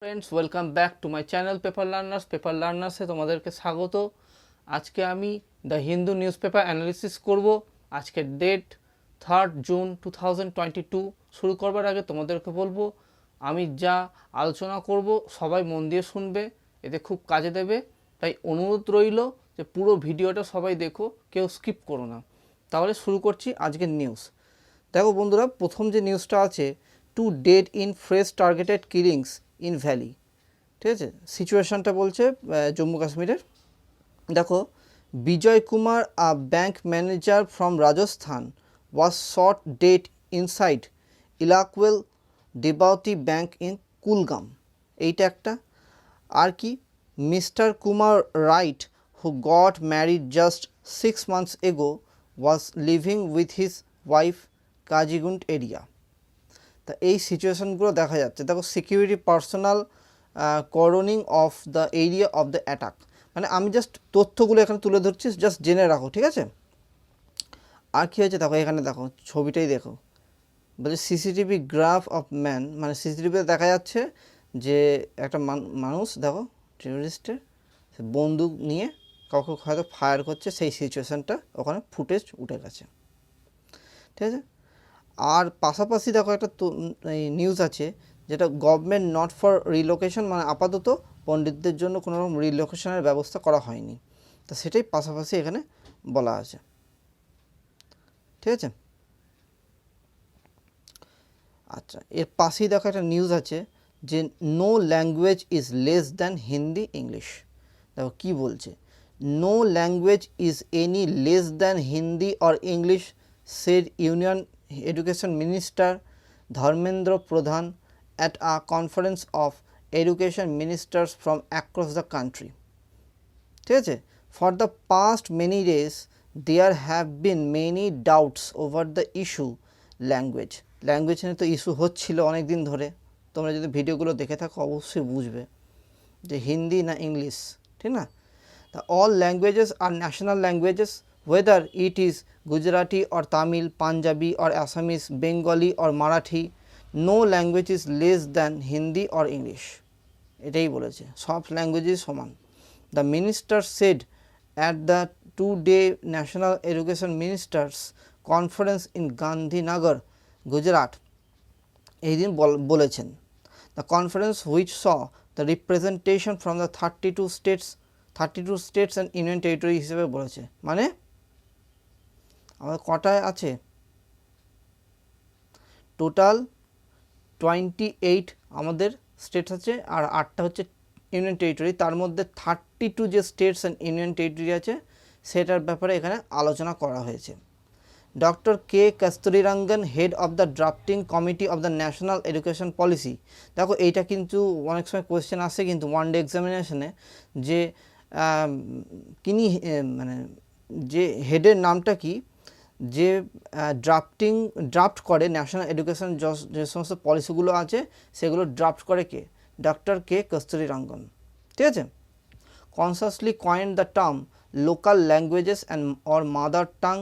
Friends welcome back to my channel paper লার্নার্সে তোমাদেরকে স্বাগত। আজকে আমি the Hindu newspaper analysis করব। আজকের ডেট 3 জুন 2022। শুরু করবার আগে তোমাদেরকে বলবো আমি যা আলোচনা করব সবাই মন দিয়ে শুনবে, এতে খুব কাজে দেবে। তাই অনুরোধ রইল যে পুরো ভিডিওটা সবাই দেখো, কেউ স্কিপ করো না। তাহলে শুরু করছি আজকের নিউজ। দেখো বন্ধুরা, প্রথম যে নিউজটা আছে, 2 dead in fresh targeted killings in valley. ঠিক আছে, সিচুয়েশানটা বলছে জম্মু কাশ্মীরের। দেখো, Vijay Kumar, a bank manager from Rajasthan, was shot dead inside Ellaquai দেবাওতি ব্যাঙ্ক ইন কুলগাম। এইটা একটা। আর কি, mister Kumar right who got married just 6 months ago was living with his wife Qazigund area. তা এই সিচুয়েশানগুলো দেখা যাচ্ছে। দেখো, security personnel cordoning off the area of the attack. মানে আমি জাস্ট তথ্যগুলো এখানে তুলে ধরছি, জাস্ট জেনে রাখো, ঠিক আছে। আর কী হয়েছে দেখো, এখানে দেখো, ছবিটাই দেখো, বলছে সিসিটিভি গ্রাফ অফ ম্যান। মানে সিসিটিভিতে দেখা যাচ্ছে যে একটা মানুষ, দেখো, টেররিস্টের বন্দুক নিয়ে কাউকে হয়তো ফায়ার করছে, সেই সিচুয়েশানটা ওখানে ফুটেজ উঠে গেছে, ঠিক আছে। আর পাশাপাশি দেখো একটা নিউজ আছে, যেটা গভর্নমেন্ট নট ফর রিলোকেশন, মানে আপাতত পণ্ডিতদের জন্য কোনো রকম রিলোকেশনের ব্যবস্থা করা হয়নি। তো সেটাই পাশাপাশি এখানে বলা আছে, ঠিক আছে। আচ্ছা, এর পাশেই দেখো একটা নিউজ আছে যে no language is less than Hindi English. দেখো কী বলছে, no language is any less than Hindi or English, said union education minister Dharmendra Pradhan at a conference of education ministers from across the country. ঠিক আছে, for the past many days there have been many doubts over the issue language. Language নিয়ে তো issue হচ্ছিল অনেক দিন ধরে। তোমরা যদি ভিডিওগুলো দেখে থাকো অবশ্যই বুঝবে যে হিন্দি না ইংলিশ, ঠিক না। The all languages are national languages, whether it is Gujarati or Tamil, Punjabi or Assamese, Bengali or Marathi. No language is less than Hindi or English. এটাই বলেছে, সব ল্যাঙ্গুয়েজই সমান। The minister said at the 2-day National Education Ministers Conference in Gandhinagar, Gujarat, এই দিন বলেছেন। The conference which saw the representation from the 32 states and union territory হিসেবে বলেছে। মানে আমাদের কটায় আছে, টোটাল 28 আমাদের স্টেটস আছে, আর 8টা হচ্ছে ইউনিয়ন টেরিটরি। তার মধ্যে 32 যে স্টেটস অ্যান্ড ইউনিয়ন টেরিটরি আছে সেটার ব্যাপারে এখানে আলোচনা করা হয়েছে। Doctor K Kasturirangan, head of the drafting committee of the national education policy. দেখো, এইটা কিন্তু অনেক সময় কোয়েশ্চেন আসে কিন্তু ওয়ান ডে এক্সামিনেশনে, যে মানে যে হেডের নামটা কি, যে ড্রাফট করে ন্যাশনাল এডুকেশন যে সমস্ত পলিসিগুলো আছে সেগুলো ড্রাফট করে কে, ডক্টর কে কস্তুরীরঙ্গন, ঠিক আছে। Consciously কয়েন্ড the term local languages and or mother tongue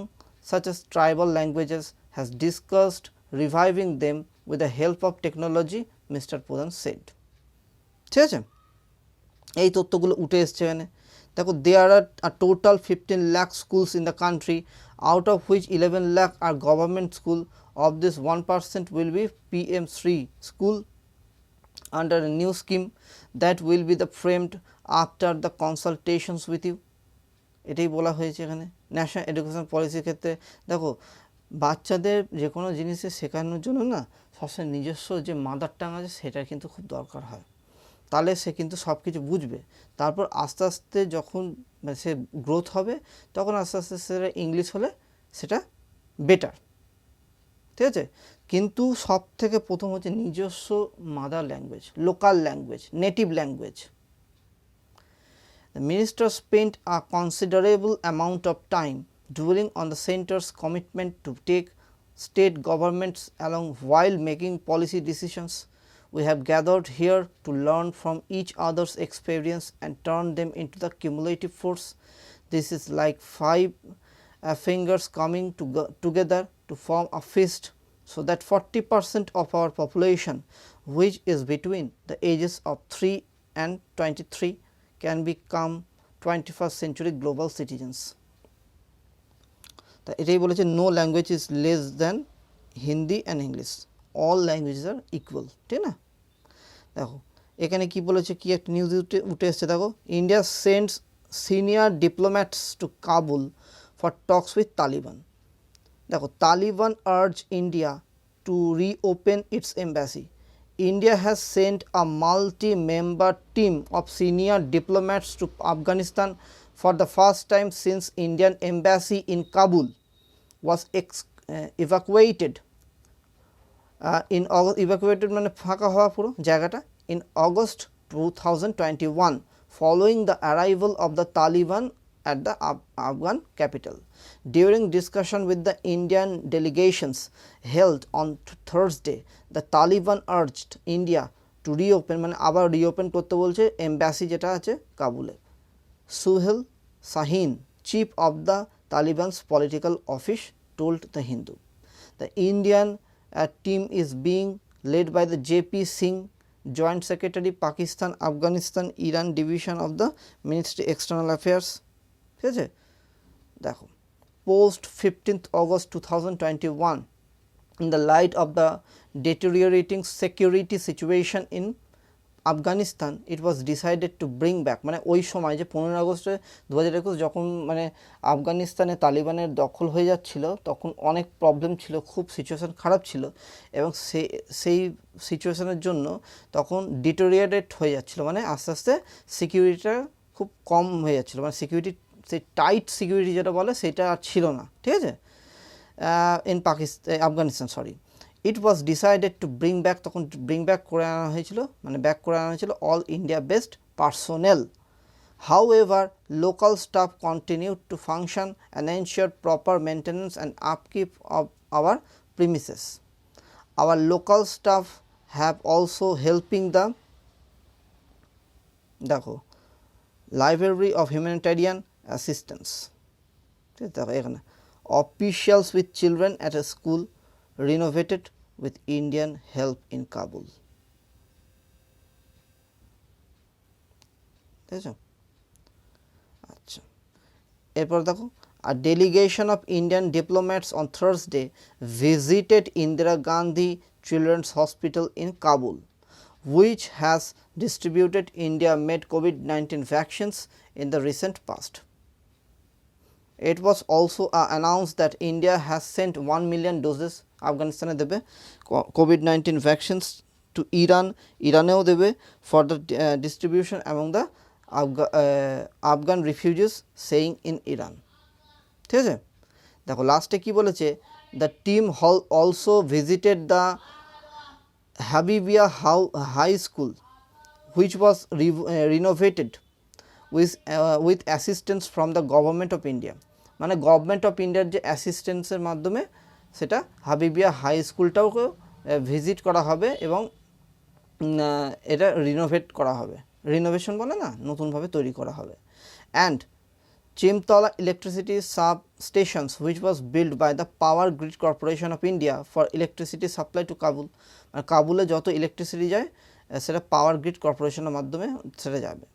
such as tribal languages, has discussed reviving them with the help of technology, Mr. Pradhan said. ঠিক আছে, এই তথ্যগুলো উঠে এসছে এখানে। দেখো, there are a total 15 lakh schools in the country, out of which 11 lakh are government school. Of this 1% will be PM Shri school under a new scheme that will be the framed after the consultations with you. এটাই বলা হয়েছে এখানে national education পলিসির ক্ষেত্রে। দেখো, বাচ্চাদের যে কোনো জিনিসে শেখানোর জন্য না সবসময় নিজস্ব যে মাদার টাং আছে সেটার কিন্তু খুব দরকার হয়, তাহলে সে কিন্তু সব কিছু বুঝবে। তারপর আস্তে আস্তে যখন সে গ্রোথ হবে তখন আস্তে আস্তে সেটা ইংলিশ হলে সেটা বেটার, ঠিক আছে। কিন্তু সব থেকে প্রথম হচ্ছে নিজস্ব mother language, local language, native language. The minister spent a considerable amount of time dwelling on the centre's commitment to take state governments along while making policy decisions. We have gathered here to learn from each other's experience and turn them into the cumulative force. This is like 5 fingers coming together to form a fist, so that 40% of our population which is between the ages of 3 and 23 can become 21st century global citizens. তা এটাই বলেছে no language is less than Hindi and English, all languages are equal, ঠিক না। দেখো এখানে কি বলেছে, কি একটা নিউজ উঠে এসছে, দেখো India sends senior diplomats to Kabul for talks with Taliban. দেখো Taliban urge India to reopen its embassy. India has sent a multi-member team of senior diplomats to Afghanistan for the first time since Indian embassy in Kabul was evacuated in August. Evacuated মানে ফাঁকা হওয়া পুরো জায়গাটা in August 2021 following the arrival of the Taliban at the Afghan capital. During discussion with the Indian delegations held on Thursday, the Taliban urged India to reopen, মানে আবার reopen করতে বলছে embassy যেটা আছে কাবুলে। Suhail Shaheen, chief of the Taliban's political office, told The Hindu. The Indian team is being led by the JP Singh, Joint Secretary, Pakistan, Afghanistan, Iran Division of the Ministry External Affairs. ঠিক আছে, দেখো post 15th August 2021 in the light of the deteriorating security situation in Afghanistan, it was decided to bring back, মানে ওই সময় যে 15 আগস্টে 2021 যখন মানে আফগানিস্তানে তালিবানের দখল হয়ে যাচ্ছিল তখন অনেক প্রবলেম ছিল, খুব সিচুয়েশান খারাপ ছিল এবং সেই সিচুয়েশানের জন্য তখন ডিটোরিয়েটেড হয়ে যাচ্ছিল, মানে আস্তে আস্তে সিকিউরিটিটা খুব কম হয়ে যাচ্ছিলো, মানে সিকিউরিটি সেই টাইট সিকিউরিটি যেটা বলে সেটা আর ছিল না, ঠিক আছে। In Afghanistan sorry, it was decided to bring back, তখন ব্রিং ব্যাক করে আনা হয়েছিল, মানে ব্যাক করে আনা হয়েছিল all India based personnel. However, local staff continued to function and ensure proper maintenance and upkeep of our premises. Our local staff have also helping the দেখো library of humanitarian assistance. দেখো এখানে officials with children at a school renovated with Indian help in Kabul. দেখো আচ্ছা, এরপর দেখো a delegation of Indian diplomats on Thursday visited Indira Gandhi Children's Hospital in Kabul, which has distributed India-made COVID-19 vaccines in the recent past. It was also announced that India has sent 1 million doses Afghanistan দেবে COVID-19 vaccines to Iranও দেবে for the distribution among the Afghan refugees staying in Iran. ঠিক আছে, দেখো লাস্টে কি বলেছে, the team also visited the Habibia High School, which was renovated with assistance from the government of India. মানে government of ইন্ডিয়ার যে অ্যাসিস্ট্যান্সের মাধ্যমে সেটা হাবিবিয়া হাই স্কুলটাও ভিজিট করা হবে এবং এটা রিনোভেট করা হবে, রিনোভেশন বলে না, নতুনভাবে তৈরি করা হবে। And Chimtala electricity substations, which was built by the Power Grid Corporation of India for electricity supply to Kabul. কাবুলে যত ইলেকট্রিসিটি যায় সেটা পাওয়ার গ্রিড কর্পোরেশনের মাধ্যমে সেটা যাবে।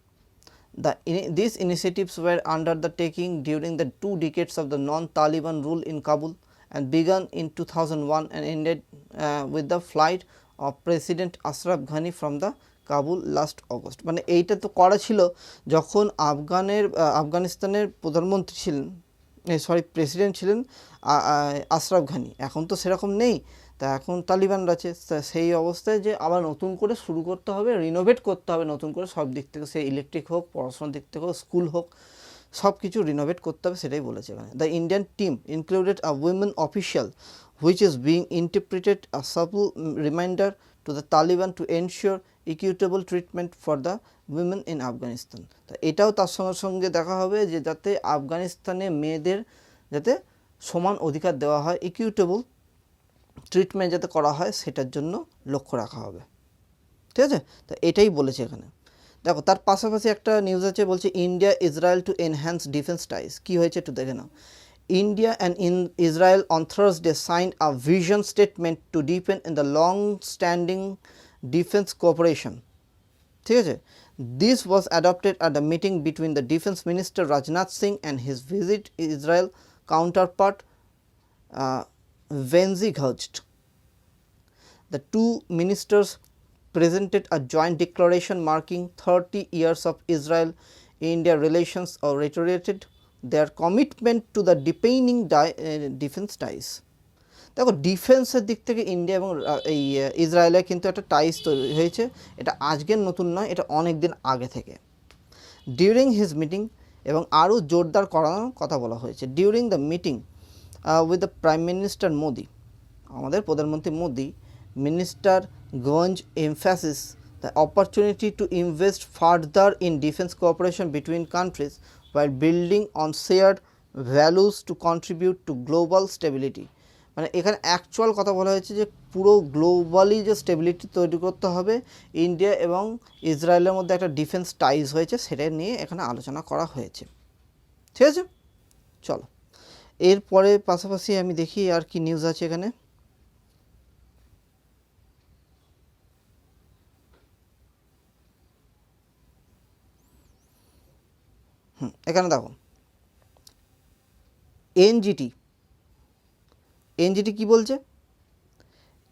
These initiatives were undertaken during the 2 decades of the non-Taliban rule in Kabul and began in 2001 and ended with the flight of President Ashraf Ghani from the Kabul last August. মানে এইটা তো করা ছিল যখন আফগানিস্তানের প্রধানমন্ত্রী ছিলেন, প্রেসিডেন্ট ছিলেন আশরাফ ঘানি। এখন তো সেরকম নেই, তা এখন তালিবানরা আছে, সেই অবস্থায় যে আবার নতুন করে শুরু করতে হবে, রিনোভেট করতে হবে নতুন করে সব দিক থেকে, সে ইলেকট্রিক হোক, পড়াশোনার দিক থেকে হোক, স্কুল হোক, সব কিছু রিনোভেট করতে হবে, সেটাই বলেছে এখানে। The Indian team included a women official which is being interpreted a supple reminder to the Taliban to ensure equitable treatment for the women in Afghanistan. তা এটাও তার সঙ্গে সঙ্গে দেখা হবে যে যাতে আফগানিস্তানে মেয়েদের যাতে সমান অধিকার দেওয়া হয়, ইকুইটেবল ট্রিটমেন্ট যাতে করা হয় সেটার জন্য লক্ষ্য রাখা হবে, ঠিক আছে। তা এটাই বলেছে এখানে। দেখো তার পাশাপাশি একটা নিউজ আছে, বলছে India Israel to enhance defence ties. কী হয়েছে একটু দেখে নাও। India and Israel on Thursday signed a vision statement to deepen in the long-standing defence cooperation, ঠিক আছে। This was adopted at the meeting between the defence minister Rajnath Singh and his visiting Israel counterpart ভেনজি Gantz. The two ministers presented a joint declaration marking 30 years of Israel-India relations or reiterated their commitment to the deepening defense ties. দেখো ডিফেন্সের দিক থেকে India এবং এই ইসরায়েলের কিন্তু একটা টাইস তৈরি হয়েছে, এটা আজকের নতুন নয়, এটা অনেক দিন আগে থেকে। ডিউরিং হিজ মিটিং, এবং আরও জোরদার করানোর কথা বলা হয়েছে। During the meeting with the prime minister Modi, আমাদের প্রধানমন্ত্রী Modi, Minister Ganj emphasized the opportunity to invest further in defense cooperation between countries while building on shared values to contribute to global stability. মানে এখানে অ্যাকচুয়াল কথা বলা হয়েছে যে পুরো globally যে স্টেবিলিটি তৈরি করতে হবে, ইন্ডিয়া এবং ইসরায়েলের মধ্যে একটা ডিফেন্স টাইজ হয়েছে, সেটা নিয়ে এখানে আলোচনা করা হয়েছে, ঠিক আছে। চলো এরপরে পাশাপাশি আমি দেখি আর কি নিউজ আছে এখানে। এখানে দেখো এনজিটি কি বলছে,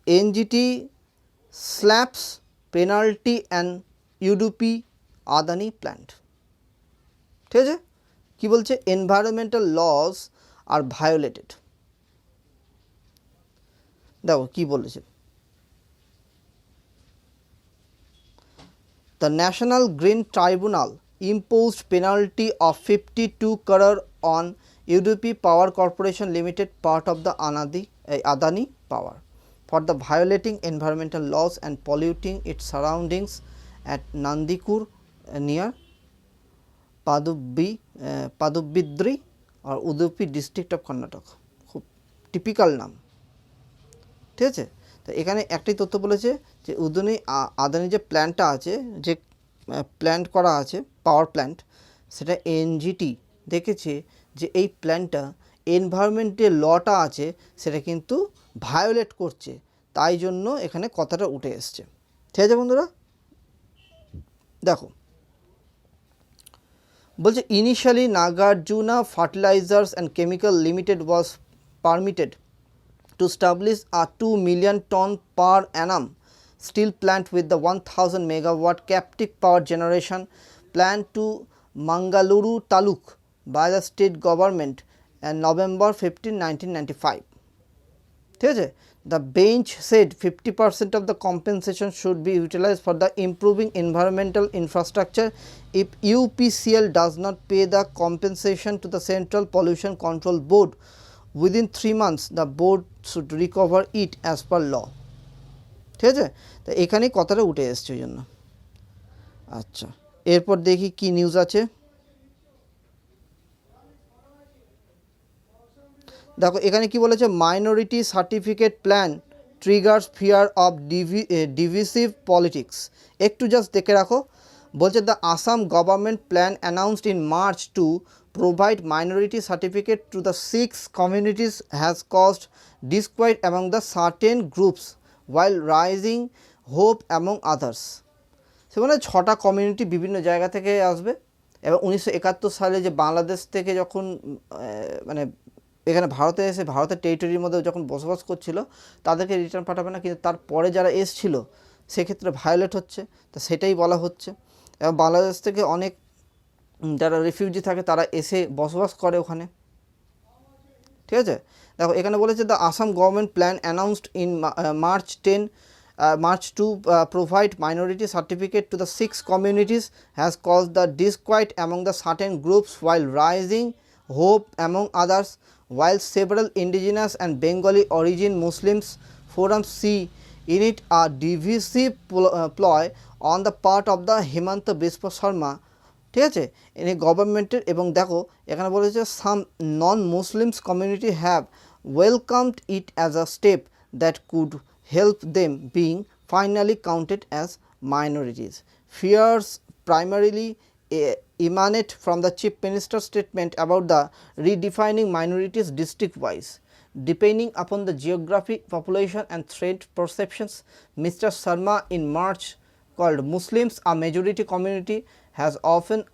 NGT slaps penalty and UDP Adani plant, ঠিক আছে। কি বলছে, এনভায়রনমেন্টাল লস আর ভায়োলেটেড। দেখো কি বলেছে, the national green tribunal imposed penalty of 52 crore on UDP Power Corporation Limited, part of the Adani Power, for the violating environmental laws and polluting its surroundings at Nandikur near Padubidri or Udupi district of Karnataka. খুব typical নাম, ঠিক আছে। তো এখানে একটাই তথ্য বলেছে যে আদানি যে প্ল্যান্টটা আছে, যে প্ল্যান্ট করা আছে পাওয়ার প্ল্যান্ট, সেটা এনজিটি দেখেছে যে এই প্ল্যান্টটা এনভায়রনমেন্টের লটা আছে সেটা কিন্তু ভায়োলেট করছে, তাই জন্য এখানে কথাটা উঠে এসছে, ঠিক আছে বন্ধুরা। দেখো বলছে initially Nagarjuna fertilisers and chemical limited was permitted to establish a 2 million ton per annum steel plant with the 1000 megawatt captive power generation plant to Mangaluru Taluk by the state government on November 15, 1995. ঠিক আছে, the bench said 50% of the compensation should be utilized for the improving environmental infrastructure. If UPCL does not pay the compensation to the Central Pollution Control Board within 3 months, the board should recover it as per law. ঠিক আছে, তো এখানেই কথাটা উঠে এসছে ওই জন্য। আচ্ছা, এরপর দেখি কি নিউজ আছে। দেখো এখানে কি বলেছে, minority certificate plan triggers fear of divisive politics. একটু জাস্ট দেখে রাখো, বলছে the Assam government plan announced in March to provide minority certificate to the 6 communities has caused disquiet among the certain groups while raising hope among others. সে মানে 6টা community বিভিন্ন জায়গা থেকে আসবে, এবং 1971 সালে যে বাংলাদেশ থেকে যখন মানে এখানে ভারতে এসে ভারতের টেরিটরির মধ্যে যখন বসবাস করছিল তাদেরকে রিটার্ন পাঠাবে না, কিন্তু তারপরে যারা এসছিল সেক্ষেত্রে ভায়োলেট হচ্ছে, তো সেটাই বলা হচ্ছে। এবং বাংলাদেশ থেকে অনেক যারা রিফিউজি থাকে তারা এসে বসবাস করে ওখানে, ঠিক আছে। দেখো এখানে বলেছে the Assam government plan announced in March to provide minority certificate to the 6 communities has caused the disquiet among the certain groups while raising hope among others, while several indigenous and Bengali origin Muslims forums see in it a divisive ploy on the part of the Himanta Biswa Sharma, ঠিক আছে, এনে গভর্নমেন্টের। এবং দেখো এখানে বলেছে some non Muslims community have welcomed it as a step that could help them being finally counted as minorities. Fears primarily emanate from the Chief Minister's statement about the redefining minorities district wise. Depending upon the geography, population and threat perceptions, Mr. Sharma in March called Muslims a majority community has often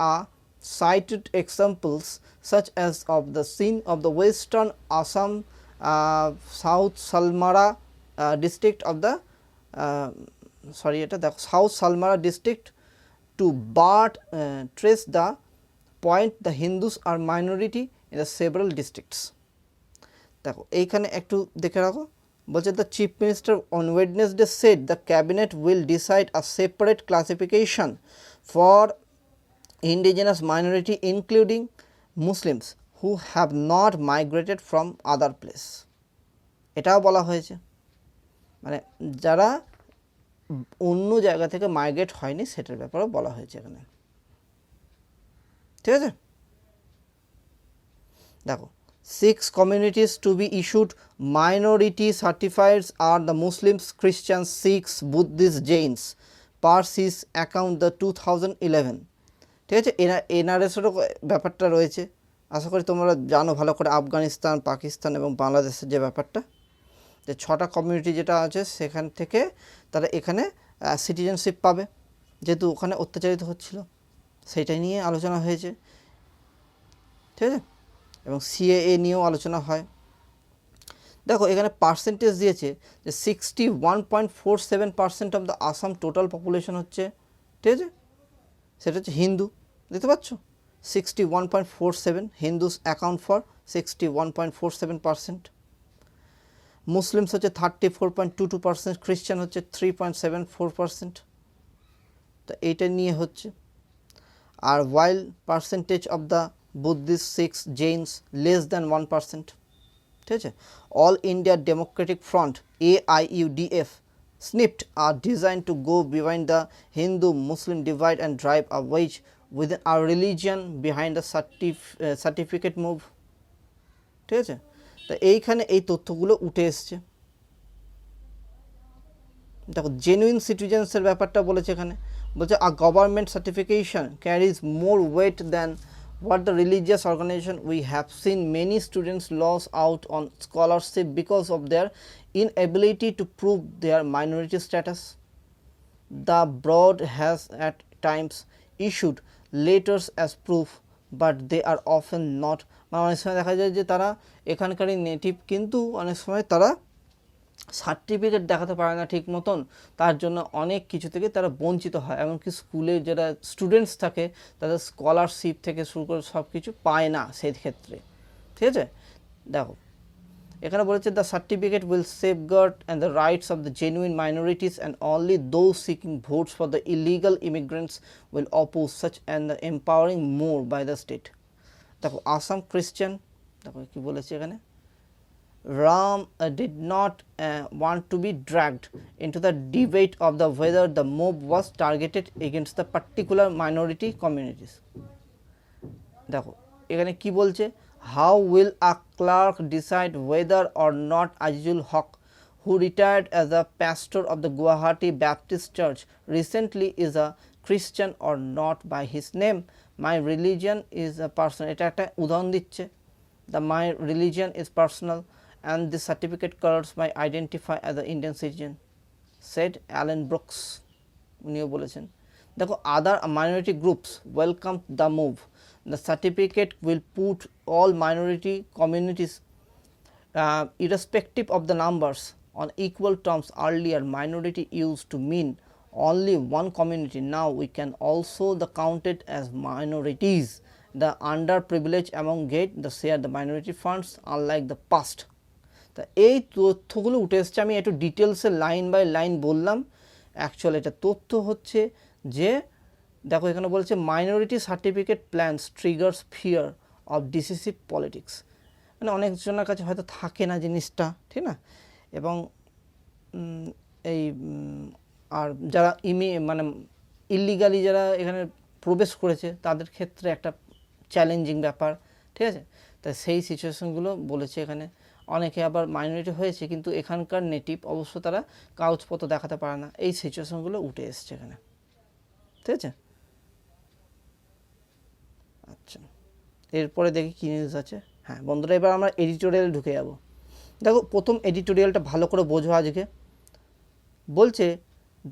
cited examples such as of the scene of the western Assam, South Salmara district of the South Salmara district to but trace the point the Hindus are minority in the several districts. দেখো এইখানে একটু দেখে রাখো, বলছে the chief minister on Wednesday said the cabinet will decide a separate classification for indigenous minority including Muslims who have not migrated from other place. এটাও বলা হয়েছে, মানে যারা অন্য জায়গা থেকে মাইগ্রেট হয়নি সেটার ব্যাপারেও বলা হয়েছে এখানে, ঠিক আছে। দেখো 6 communities to be issued minority certificates are the Muslims, Christians, Sikhs, Buddhists, Jains per his account the 2011, ঠিক আছে। এনআরএসেরও ব্যাপারটা রয়েছে, আশা করি তোমরা জানো ভালো করে আফগানিস্তান, পাকিস্তান এবং বাংলাদেশের যে ব্যাপারটা, যে 6টা কমিউনিটি যেটা আছে সেখান থেকে তারা এখানে সিটিজেনশিপ পাবে, যেহেতু ওখানে অত্যাচারিত হচ্ছিল সেইটাই নিয়ে আলোচনা হয়েছে, ঠিক আছে। এবং সিএএ নিয়েও আলোচনা হয়। দেখো এখানে পার্সেন্টেজ দিয়েছে যে 61.47% of the Assam total population হচ্ছে, ঠিক আছে, সেটা হচ্ছে হিন্দু, দেখতে পাচ্ছ 61.47, হিন্দুস অ্যাকাউন্ট ফর 61.47%, মুসলিমস হচ্ছে 34.22%, খ্রিস্টান হচ্ছে 3.74%, তো এইটা নিয়ে হচ্ছে। আর while percentage of the Buddhist, Sikhs, Jains less than 1%, ঠিক আছে। All India Democratic Front AIUDF snipped are designed to go beyond the Hindu-Muslim divide and drive a wedge within our religion behind the certificate move, ঠিক আছে। তো এইখানে এই তথ্যগুলো উঠে এসছে। দেখো জেনুইন সিটিজেন্সের ব্যাপারটা বলেছে এখানে, বলছে a government certification carries more weight than what the religious organization. We have seen many students lose out on scholarship because of their inability to prove their minority status. The board has at times issued letters as proof, but they are often not, অনেক সময় দেখা যায় যে তারা এখানকারই native কিন্তু অনেক সময় তারা সার্টিফিকেট দেখাতে পারে না ঠিক মতন, তার জন্য অনেক কিছু থেকে তারা বঞ্চিত হয়, এমনকি স্কুলে যারা স্টুডেন্টস থাকে তাদের স্কলারশিপ থেকে শুরু করে সব কিছু পায় না সেই ক্ষেত্রে, ঠিক আছে। দেখো এখানে বলেছে the certificate will safeguard and the rights of the genuine minorities and only those seeking votes for the illegal immigrants will oppose such and the empowering more by the state. দেখো আসাম ক্রিশ্চান, দেখো কি বলেছে এখানে, Ram did not want to be dragged into the debate of the whether the mob was targeted against the particular minority communities. দেখো এখানে কি বলছে, how will a clerk decide whether or not Azizul Haq, who retired as a pastor of the Guwahati Baptist Church recently, is a Christian or not by his name? My religion is a personal, এটা একটা উদাহরণ দিচ্ছে, my religion is personal and the certificate colors my identify as an Indian citizen, said Alan Brooks, উনিও বলেছেন। দেখো other minority groups welcome the move. The certificate will put all minority communities irrespective of the numbers on equal terms. Earlier minority used to mean only one community, now we can also the counted as minorities. The underprivileged among get the share the minority funds unlike the past. তা এই তথ্যগুলো উঠে এসছে, আমি একটু ডিটেলসে line by line বললাম। Actual এটা তথ্য হচ্ছে যে দেখো এখানে বলছে minority certificate plans triggers fear of decisive politics, মানে অনেকজনের কাছে হয়তো থাকে না জিনিসটা, ঠিক না। এবং এই আর যারা মানে ইলিগালি যারা এখানে প্রবেশ করেছে তাদের ক্ষেত্রে একটা চ্যালেঞ্জিং ব্যাপার, ঠিক আছে। তাই সেই সিচুয়েশনগুলো বলেছে এখানে। অনেকে আবার মাইনরিটি হয়েছে কিন্তু এখানকার নেটিভ অবশ্য তারা কাগজপত্র দেখাতে পারে না, এই সিচুয়েশনগুলো উঠে এসছে এখানে, ঠিক আছে। আচ্ছা এরপরে দেখি কী নিউজ আছে। হ্যাঁ বন্ধুরা, এবার আমরা এডিটোরিয়াল ঢুকে যাব। দেখো প্রথম এডিটোরিয়ালটা ভালো করে বোঝো আজকে। বলছে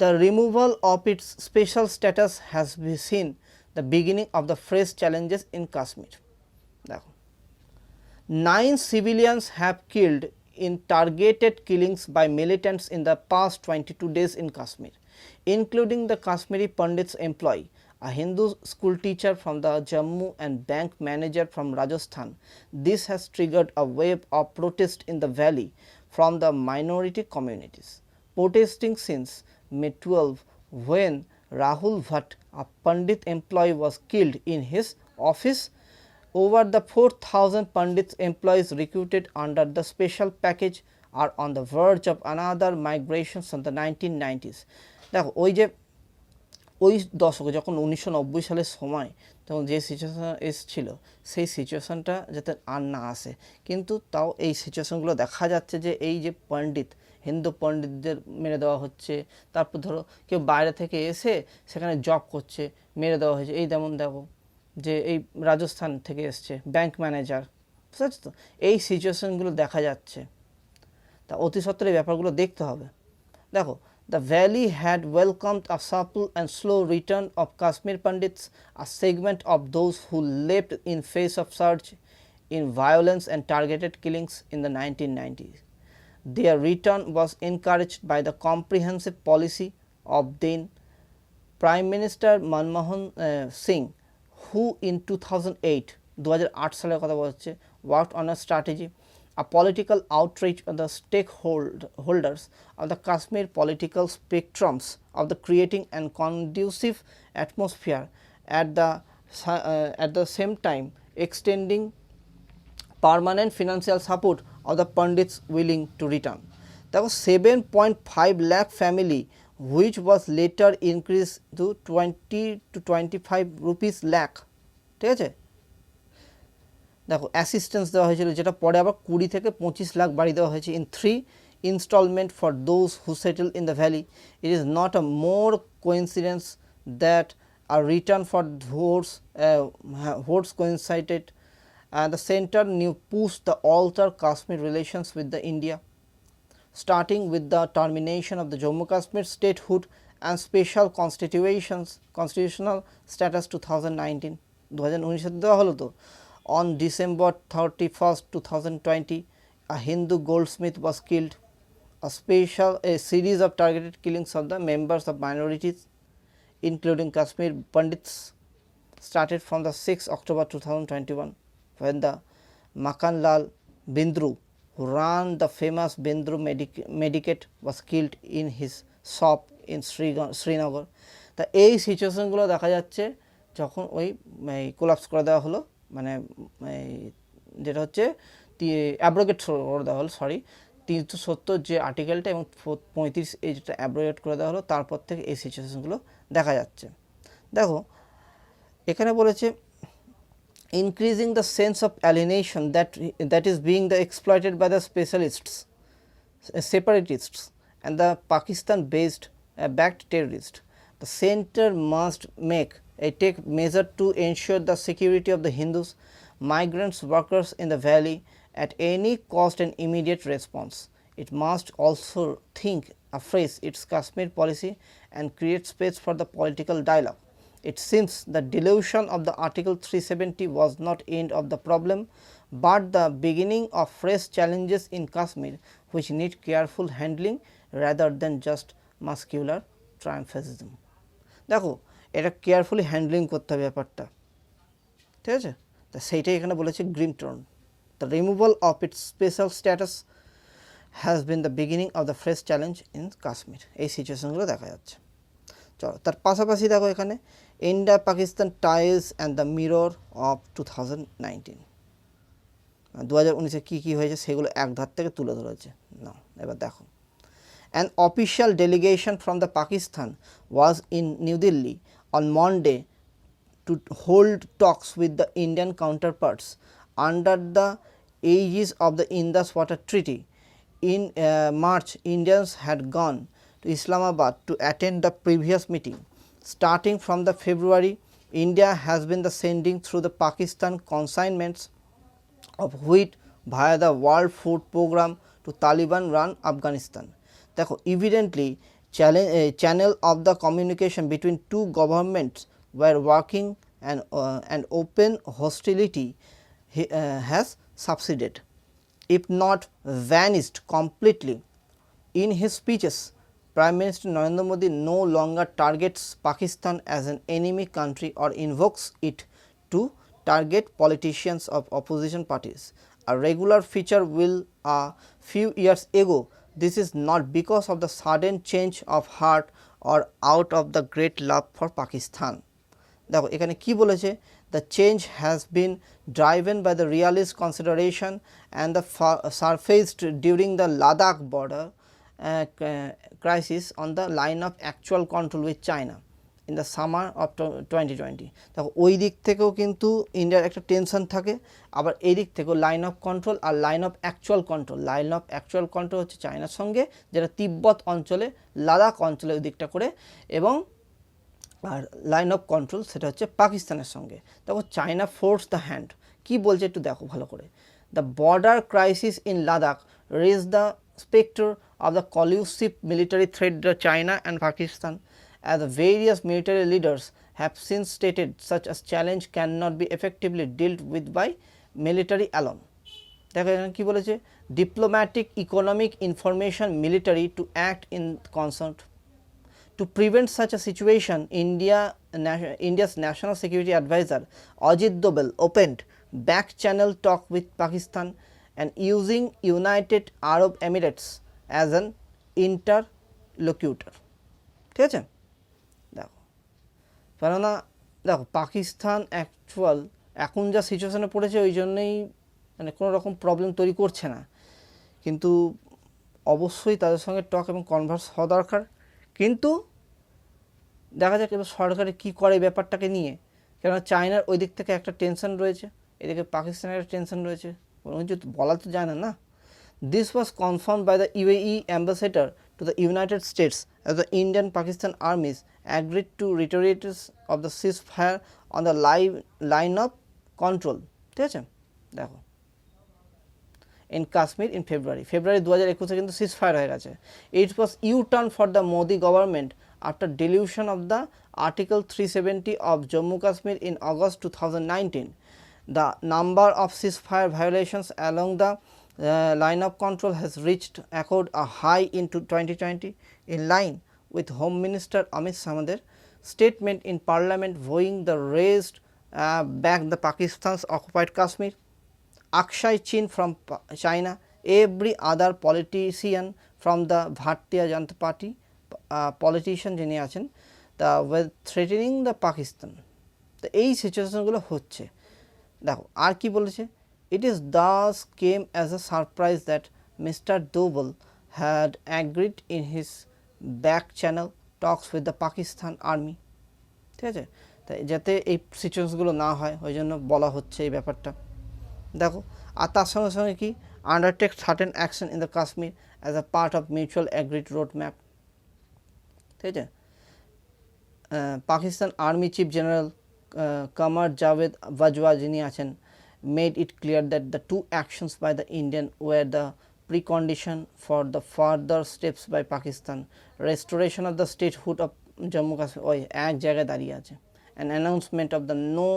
the removal of its special status has be seen the beginning of the fresh challenges in Kashmir. দেখো 9 civilians have killed in targeted killings by militants in the past 22 days in Kashmir, including the Kashmiri Pandit's employee, a Hindu school teacher from the Jammu and bank manager from Rajasthan. This has triggered a wave of protest in the valley from the minority communities, protesting since May 12 when Rahul Bhatt, a Pandit employee, was killed in his office. Over the 4,000 Pandits employees recruited under the special package are on the verge of another migration from the 1990s. দেখো ওই যে ওই দশকে যখন 1990 সালের সময় তখন যে সিচুয়েশন এসেছিল সেই সিচুয়েশনটা যাতে আর না আসে, কিন্তু তাও এই সিচুয়েশনগুলো দেখা যাচ্ছে যে এই যে পণ্ডিত হিন্দু পণ্ডিতদের মেরে দেওয়া হচ্ছে, তারপর ধরো কেউ বাইরে থেকে এসে সেখানে জব করছে মেরে দেওয়া হয়েছে। এই যেমন দেখো যে এই রাজস্থান থেকে এসছে ব্যাংক ম্যানেজার, বুঝতে পারছো তো, এই সিচুয়েশনগুলো দেখা যাচ্ছে। তা অতি সত্ত্বর এই ব্যাপারগুলো দেখতে হবে। দেখো the valley had welcomed a supple and slow return of Kashmir Pandits, a segment of those who left in face of surge in violence and targeted killings in the 1990s. Their return was encouraged by the comprehensive policy of then Prime Minister Manmohan Singh, who in 2008 সালের কথা বলছে, worked on a strategy, a political outreach of the stakeholders of the Kashmir political spectrums of the creating an conducive atmosphere at the same time extending permanent financial support of the Pandits willing to return. There was 7.5 lakh family which was later increased to 20 to 25 rupees lakh, ঠিক আছে। দেখো assistance দেওয়া হয়েছিল যেটা পরে আবার 20 থেকে 25 লাখ বাড়ি দেওয়া হয়েছে in 3 installment for those who settle in the valley. It is not a more coincidence that a return for those coincided and the center new push the alter Kashmir relations with the India, starting with the termination of the Jammu Kashmir statehood and special constitutional status 2019 2019 দেওয়া হলো তো। On December 31st 2020 a Hindu goldsmith was killed. A series of targeted killings of the members of minorities including Kashmir Pandits started from the 6th October 2021 when the Makan Lal Bindru, who ran the famous Bindru Medicate, was killed in his shop in Srinagar. তা এই সিচুয়েশনগুলো দেখা যাচ্ছে যখন ওই collapse করে দেওয়া হলো, মানে যেটা হচ্ছে অ্যাব্রোগেট করে দেওয়া হলো, 370 যে আর্টিকেলটা এবং 35 এই যেটা অ্যাব্রোগেট করে দেওয়া হলো, তারপর থেকে এই সিচুয়েশনগুলো দেখা যাচ্ছে। দেখো এখানে বলেছে increasing the sense of alienation that is being exploited by the separatists and the Pakistan-based backed terrorists. The center must take measure to ensure the security of the Hindus, migrants, workers in the valley at any cost and immediate response. It must also think afresh its Kashmir policy and create space for the political dialogue. It seems the dilution of the Article 370 was not end of the problem, but the beginning of fresh challenges in Kashmir which need careful handling rather than just muscular triumphalism. দেখো এটা carefully handling করতে হবে ব্যাপারটা, ঠিক আছে। তা সেইটাই এখানে বলেছে Grimm turn. The removal of its special status has been the beginning of the fresh challenge in Kashmir. এই সিচুয়েশনগুলো দেখা যাচ্ছে। চলো তার পাশাপাশি দেখো এখানে India Pakistan ties and the mirror of 2019, 2019-এ কী কী হয়েছে সেগুলো এক ধার থেকে তুলে ধরেছে না। এবার দেখো an official delegation from the Pakistan was in New Delhi on Monday to hold talks with the Indian counterparts under the aegis of the Indus Water Treaty. In March, Indians had gone to Islamabad to attend the previous meeting. Starting from the February, India has been sending through the Pakistan consignments of wheat via the World Food Programme to Taliban run Afghanistan. দেখো evidently channel of the communication between two governments were working and open hostility has subsided, if not vanished completely. In his speeches, Prime Minister Narendra Modi no longer targets Pakistan as an enemy country or invokes it to target politicians of opposition parties. A regular feature will a few years ago. This is not because of the sudden change of heart or out of the great love for Pakistan. দেখো এখানে কি বলেছে, the change has been driven by the realist consideration and the surfaced during the Ladakh border crisis on the line of actual control with China in the summer of 2020. দেখো ওই দিক থেকেও কিন্তু ইন্ডিয়ার একটা টেনশন থাকে, আবার এই দিক থেকেও লাইন অফ কন্ট্রোল আর line of actual control. Line of actual control হচ্ছে চায়নার সঙ্গে, যেটা তিব্বত অঞ্চলে লাদাখ অঞ্চলে ওই দিকটা করে, এবং আর লাইন অফ কন্ট্রোল সেটা হচ্ছে পাকিস্তানের সঙ্গে। দেখো চায়না ফোর্স দ্য হ্যান্ড, কি বলছে একটু দেখো ভালো করে। The border crisis in Ladakh raise the specter of the collusive military threat to China and Pakistan, as the various military leaders have since stated such a challenge cannot be effectively dealt with by military alone. দেখো এখানে কি বলেছে, diplomatic, economic, information, military to act in concert. To prevent such a situation, India's National Security Advisor Ajit Doval opened back channel talk with Pakistan and using United Arab Emirates as an interlocutor. ঠিক আছে, দেখো কেননা দেখো Pakistan actual এখন যা সিচুয়েশনে পড়েছে ওই জন্যই মানে কোনো রকম প্রবলেম তৈরি করছে না, কিন্তু অবশ্যই তাদের সঙ্গে টক এবং কনভার্স হওয়া দরকার। কিন্তু দেখা যাক এবার সরকারে কী করে ব্যাপারটাকে নিয়ে, কেননা চায়নার ওই দিক থেকে একটা টেনশন রয়েছে, এদিকে পাকিস্তানের একটা টেনশন রয়েছে, কিছু বলা তো যায় না না। This was confirmed by the UAE ambassador to the United States as the Indian Pakistan armies agreed to retaliators of the ceasefire on the line of control. ঠিক আছে, দেখো in Kashmir in February 2021 কিন্তু ceasefire হয়ে গেছে। It was U-turn for the Modi government after deletion of the Article 370 of Jammu Kashmir in August 2019. The number of ceasefire violations along the line of control has reached a high in 2020, in line with Home Minister Amit Shah's statement in Parliament vowing the raised back the Pakistan's occupied Kashmir. Akshay Chin from China, every other politician from the Bharatiya Janata Party politician যিনি আছেন তা were threatening the Pakistan. তো এই সিচুয়েশনগুলো হচ্ছে। দেখো আর কি বলেছে, it is thus came as a surprise that Mr. Doval had agreed in his back channel talks with the Pakistan army. ঠিক আছে, তাই যাতে এই সিচুয়েশনগুলো না হয় ওই জন্য বলা হচ্ছে এই ব্যাপারটা। দেখো আর তার সঙ্গে সঙ্গে কি, undertake certain action in the Kashmir as a part of mutual agreed roadmap. ঠিক আছে, পাকিস্তান আর্মি চিফ জেনারেল কামার জাভেদ বাজওয়া যিনি আছেন made it clear that the two actions by the Indian were the precondition for the further steps by Pakistan, restoration of the statehood of Jammu Kashmir, ওই এক জায়গায় দাঁড়িয়ে আছে, an announcement of the no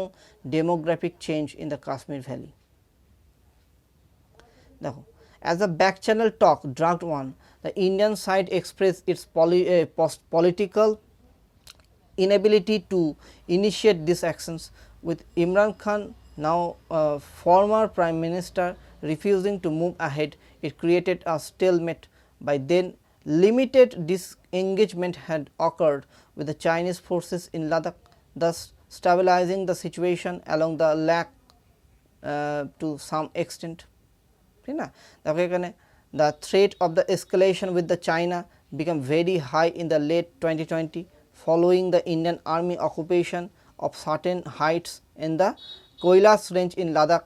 demographic change in the Kashmir Valley. দেখো as the back channel talk dragged on, the Indian side expressed its political inability to initiate these actions, with Imran Khan, now former Prime Minister, refusing to move ahead. It created a stalemate. By then, limited disengagement had occurred with the Chinese forces in Ladakh, thus stabilizing the situation along the lake to some extent. ঠিক না, দেখো এখানে the threat of the escalation with the China became very high in the late 2020 following the Indian army occupation of certain heights in the Koilas range in Ladakh.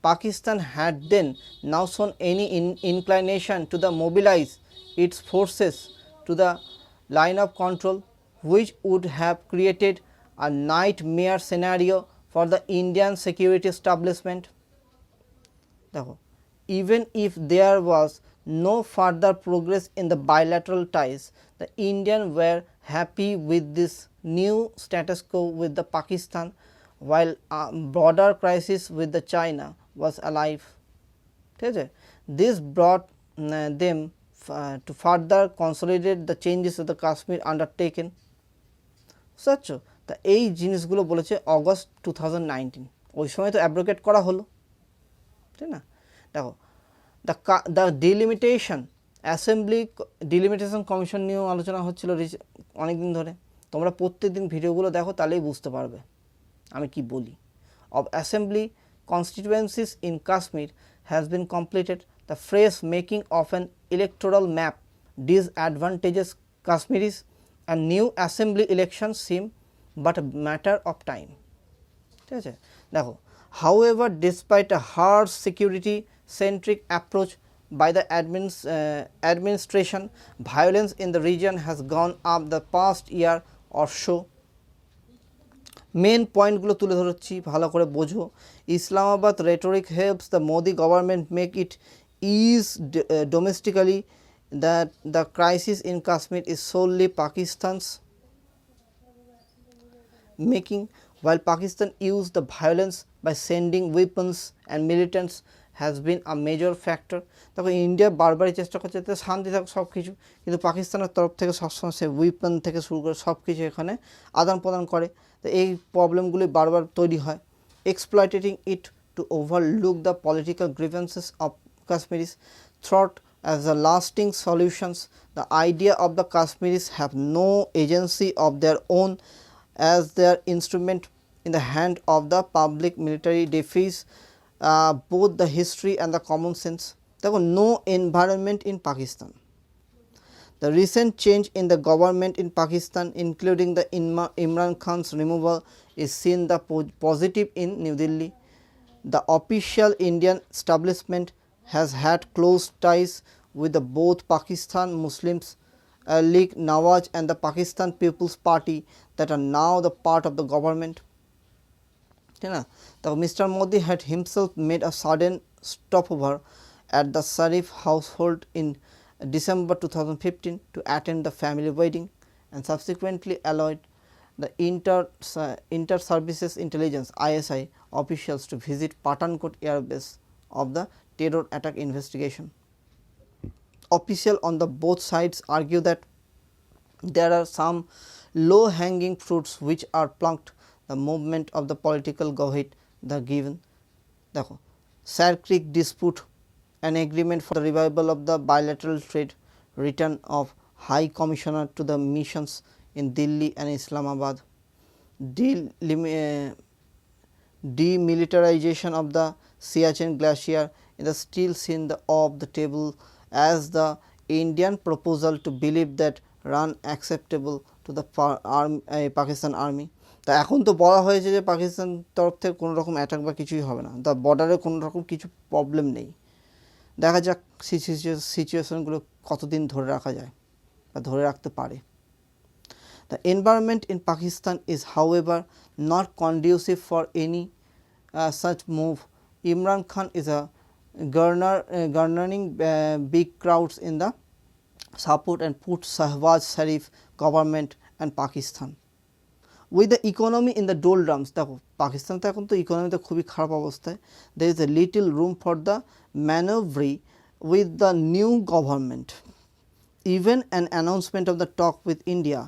Pakistan had then now shown any inclination to the mobilize its forces to the line of control, which would have created a nightmare scenario for the Indian security establishment. Even if there was no further progress in the bilateral ties. The Indians were happy with this new status quo with the Pakistan, while a broader crisis with the China was alive. This brought them to further consolidate the changes of the Kashmir undertaken. সচ্ছ তা এই জিনিসগুলো বলেছে August 2019, ওই সময় তো abrogate করা হলো, ঠিক না। দেখো the delimitation assembly delimitation commission নিয়েও আলোচনা হচ্ছিল অনেক দিন ধরে। তোমরা প্রত্যেক দিন ভিডিওগুলো দেখো, তাহলেই বুঝতে পারবে আমি কি বলি। Of assembly constituencies in Kashmir has been completed. The phrase making of an electoral map disadvantages Kashmiris and new assembly elections seem but a matter of time. ঠিক আছে, দেখো however despite a harsh security centric approach by the administration, violence in the region has gone up the past year or so. Main পয়েন্টগুলো তুলে ধরছি, ভালো করে বোঝো। Islamabad rhetoric helps the Modi government make it ease domestically that the crisis in Kashmir is solely Pakistan's making, while Pakistan used the violence by sending weapons and militants has been a major factor. দেখো India বারবারই চেষ্টা করছে যাতে শান্তি থাকুক সব কিছু, কিন্তু পাকিস্তানের তরফ থেকে সবসময় সে উইপন থেকে শুরু করে সব কিছু এখানে আদান প্রদান করে। তো এই প্রবলেমগুলি বারবার তৈরি হয়। exploiting it to overlook the political grievances of Kashmiris thought as the lasting solutions. The idea of the Kashmiris have no agency of their own as their instrument in the hand of the public military defies both the history and the common sense. There was no environment in Pakistan. The recent change in the government in Pakistan, including the Imran Khan's removal, is seen the positive in New Delhi. The official Indian establishment has had close ties with the both Pakistan Muslims League Nawaz and the Pakistan People's Party that are now the part of the government. Mr. Modi had himself made a sudden stopover at the Sharif household in December 2015 to attend the family wedding and subsequently allowed the Inter-Services Intelligence ISI officials to visit Pathankot Air Base of the terror attack investigation. Officials on the both sides argue that there are some low-hanging fruits which are plucked. The movement of the political go-ahead the given. দেখো Sar Creek dispute, an agreement for the revival of the bilateral trade, return of High Commissioner to the missions in Delhi and Islamabad, demilitarization of the Siachen glacier is still seen off the table as the Indian proposal to believe that run acceptable to the Pakistan army. তা এখন তো বলা হয়েছে যে পাকিস্তান তরফ থেকে কোনো রকম অ্যাটাক বা কিছুই হবে না, তা বর্ডারে কোনো রকম কিছু প্রবলেম নেই। দেখা যাক সিচুয়েশনগুলো কতদিন ধরে রাখা যায় বা ধরে রাখতে পারে। The environment in Pakistan is however not conducive for any such move. Imran Khan is a garnering big crowds in the support and put Shahbaz Sharif government and Pakistan. With the economy in the doldrums, দেখো পাকিস্তান তো এখন তো ইকোনমিতে খুবই খারাপ অবস্থায়, there is a little room for the maneuver with the new government. Even an announcement of the talk with India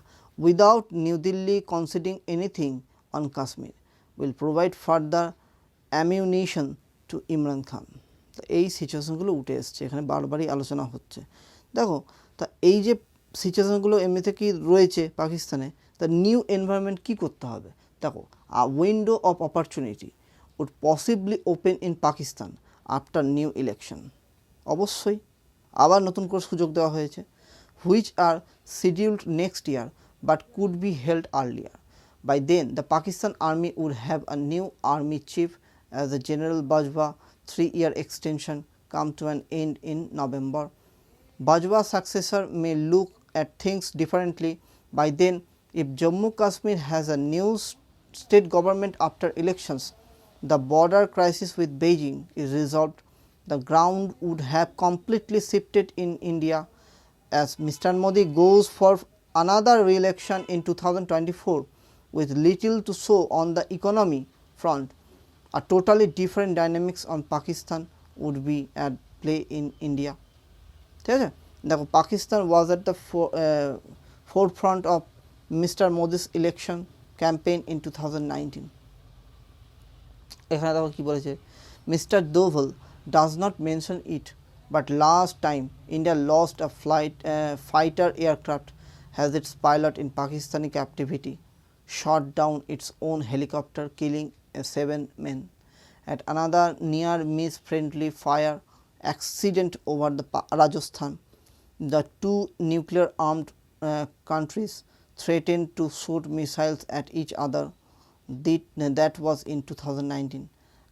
without New Delhi conceding anything on Kashmir will provide further ammunition to Imran Khan. তো এই সিচুয়েশনগুলো উঠে এসছে, এখানে বারবারই আলোচনা হচ্ছে। দেখো তা এই যে সিচুয়েশনগুলো এমনিতে কি রয়েছে পাকিস্তানে, তা নিউ এনভায়রনমেন্ট কী করতে হবে। দেখো a window of opportunity would possibly open in Pakistan after new election. অবশ্যই আবার নতুন করে সুযোগ দেওয়া হয়েছে, which are scheduled next year but could be held earlier. By then the Pakistan army would have a new army chief as the general Bajwa 3-year extension come to an end in November. Bajwa's successor may look at things differently. By then, if Jammu Kashmir has a new state government after elections, the border crisis with Beijing is resolved, the ground would have completely shifted in India as Mr. Modi goes for another re-election in 2024 with little to show on the economy front. A totally different dynamics on Pakistan would be at play in India. ঠিক আছে, দেখো Pakistan was at the forefront of Mr. Modi's election campaign in 2019. এখানে দেখো কি বলেছে, Mr. Doval does not mention it, but last time India lost a fighter aircraft has its pilot in Pakistani captivity shot down its own helicopter, killing 7 men. At another near miss friendly fire accident over the Rajasthan, the two nuclear armed countries threatened to shoot missiles at each other. That was in 2019.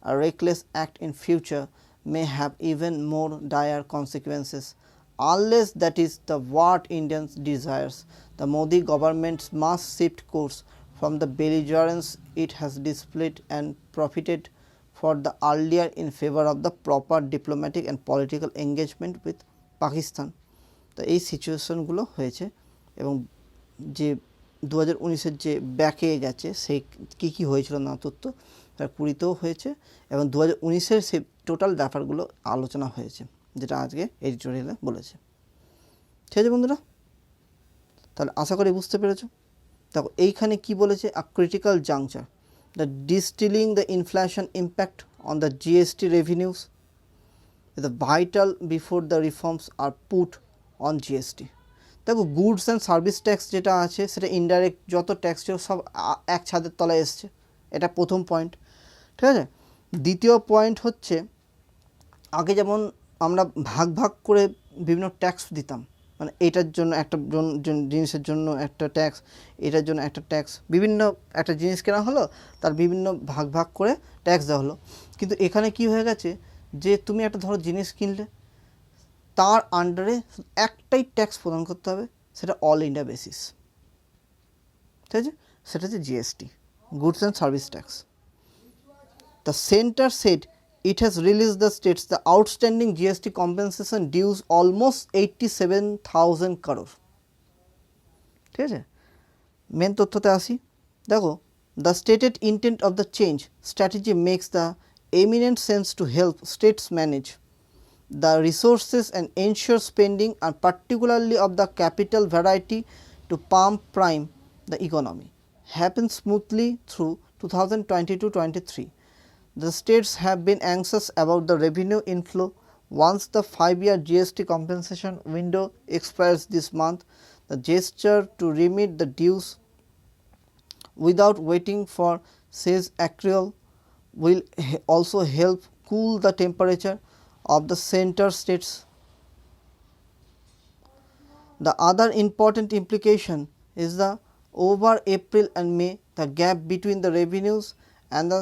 A reckless act in future may have even more dire consequences. Unless that is the what Indians desires, the Modi government must shift course from the belligerence it has displayed and profited for the earlier in favor of the proper diplomatic and political engagement with Pakistan. তো এই সিচুয়েশনগুলো হয়েছে এবং যে 2019-এর যে ব্যাকে গেছে সেই কী হয়েছিল না তথ্য তার 20-তেও হয়েছে এবং 2019-এর সে টোটাল ব্যাপারগুলো আলোচনা হয়েছে যেটা আজকে এডিটোরিয়ালে বলেছে। ঠিক আছে বন্ধুরা, তাহলে আশা করি বুঝতে পেরেছো। দেখো এইখানে কি বলেছে, a critical juncture the distilling the inflation impact on the GST revenues the vital before the reforms are put on GST। দেখো গুডস অ্যান্ড সার্ভিস ট্যাক্স যেটা আছে সেটা ইনডাইরেক্ট যত ট্যাক্স ছিল সব এক ছাদের তলায় এসছে, এটা প্রথম পয়েন্ট। ঠিক আছে, দ্বিতীয় পয়েন্ট হচ্ছে আগে যেমন আমরা ভাগ ভাগ করে বিভিন্ন ট্যাক্স দিতাম, মানে এটার জন্য একটা জিনিসের জন্য একটা ট্যাক্স, এটার জন্য একটা ট্যাক্স, বিভিন্ন একটা জিনিস কেনা হলো তার বিভিন্ন ভাগ ভাগ করে ট্যাক্স দেওয়া হলো। কিন্তু এখানে কি হয়ে গেছে যে তুমি একটা ধরো জিনিস কিনলে তার আন্ডারে একটাই ট্যাক্স প্রদান করতে হবে, সেটা অল ইন্ডিয়া বেসিস। ঠিক আছে, সেটা হচ্ছে GST, goods and service tax. The centre said it has released the states the outstanding GST compensation dues almost 87,000 crore. ঠিক আছে, মেন তথ্যতে আসি। দেখো the stated intent of the change strategy makes the eminent sense to help states manage the resources and ensure spending and particularly of the capital variety to pump prime the economy happen smoothly through 2022-23. The states have been anxious about the revenue inflow once the 5-year GST compensation window expires this month. The gesture to remit the dues without waiting for sales accrual will also help cool the temperature of the center states. The other important implication is the over April and May the gap between the revenues and the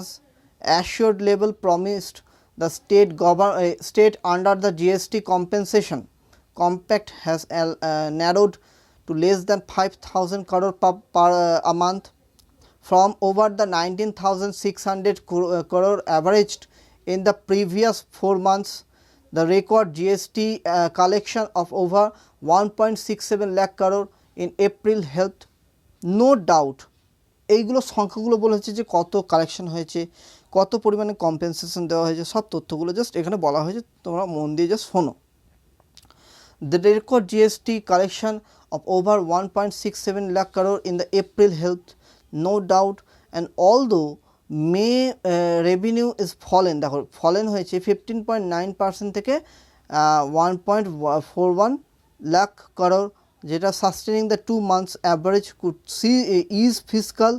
assured level promised the state under the GST compensation compact has narrowed to less than 5,000 crore per a month from over the 19,600 crore averaged in the previous 4 months. The record GST collection of over 1.67 lakh crore in April helped no doubt। এইগুলো সংখ্যাগুলো বলেছে যে কত collection হয়েছে, কত পরিমাণে compensation দেওয়া হয়েছে, সব তথ্যগুলো জাস্ট এখানে বলা হয়েছে, তোমরা মন দিয়ে জাস্ট শোনো। The record GST collection of over 1.67 lakh crore in the April helped no doubt, and although May revenue is fallen, দেখো ফলেন হয়েছে 15.9% থেকে 1.41 lakh crore, যেটা sustaining the 2 months average could see ease fiscal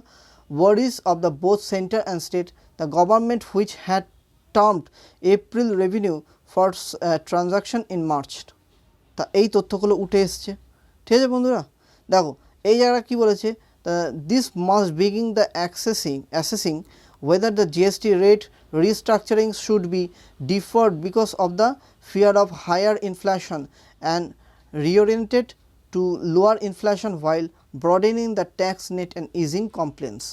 worries of the both center and state. The government which had termed April revenue for transaction in March, তা এই তথ্যগুলো উঠে এসছে। ঠিক আছে বন্ধুরা, দেখো এই জায়গাটা কী বলেছে, this must begin the assessing whether the GST rate restructuring should be deferred because of the fear of higher inflation and reoriented to lower inflation while broadening the tax net and easing complaints.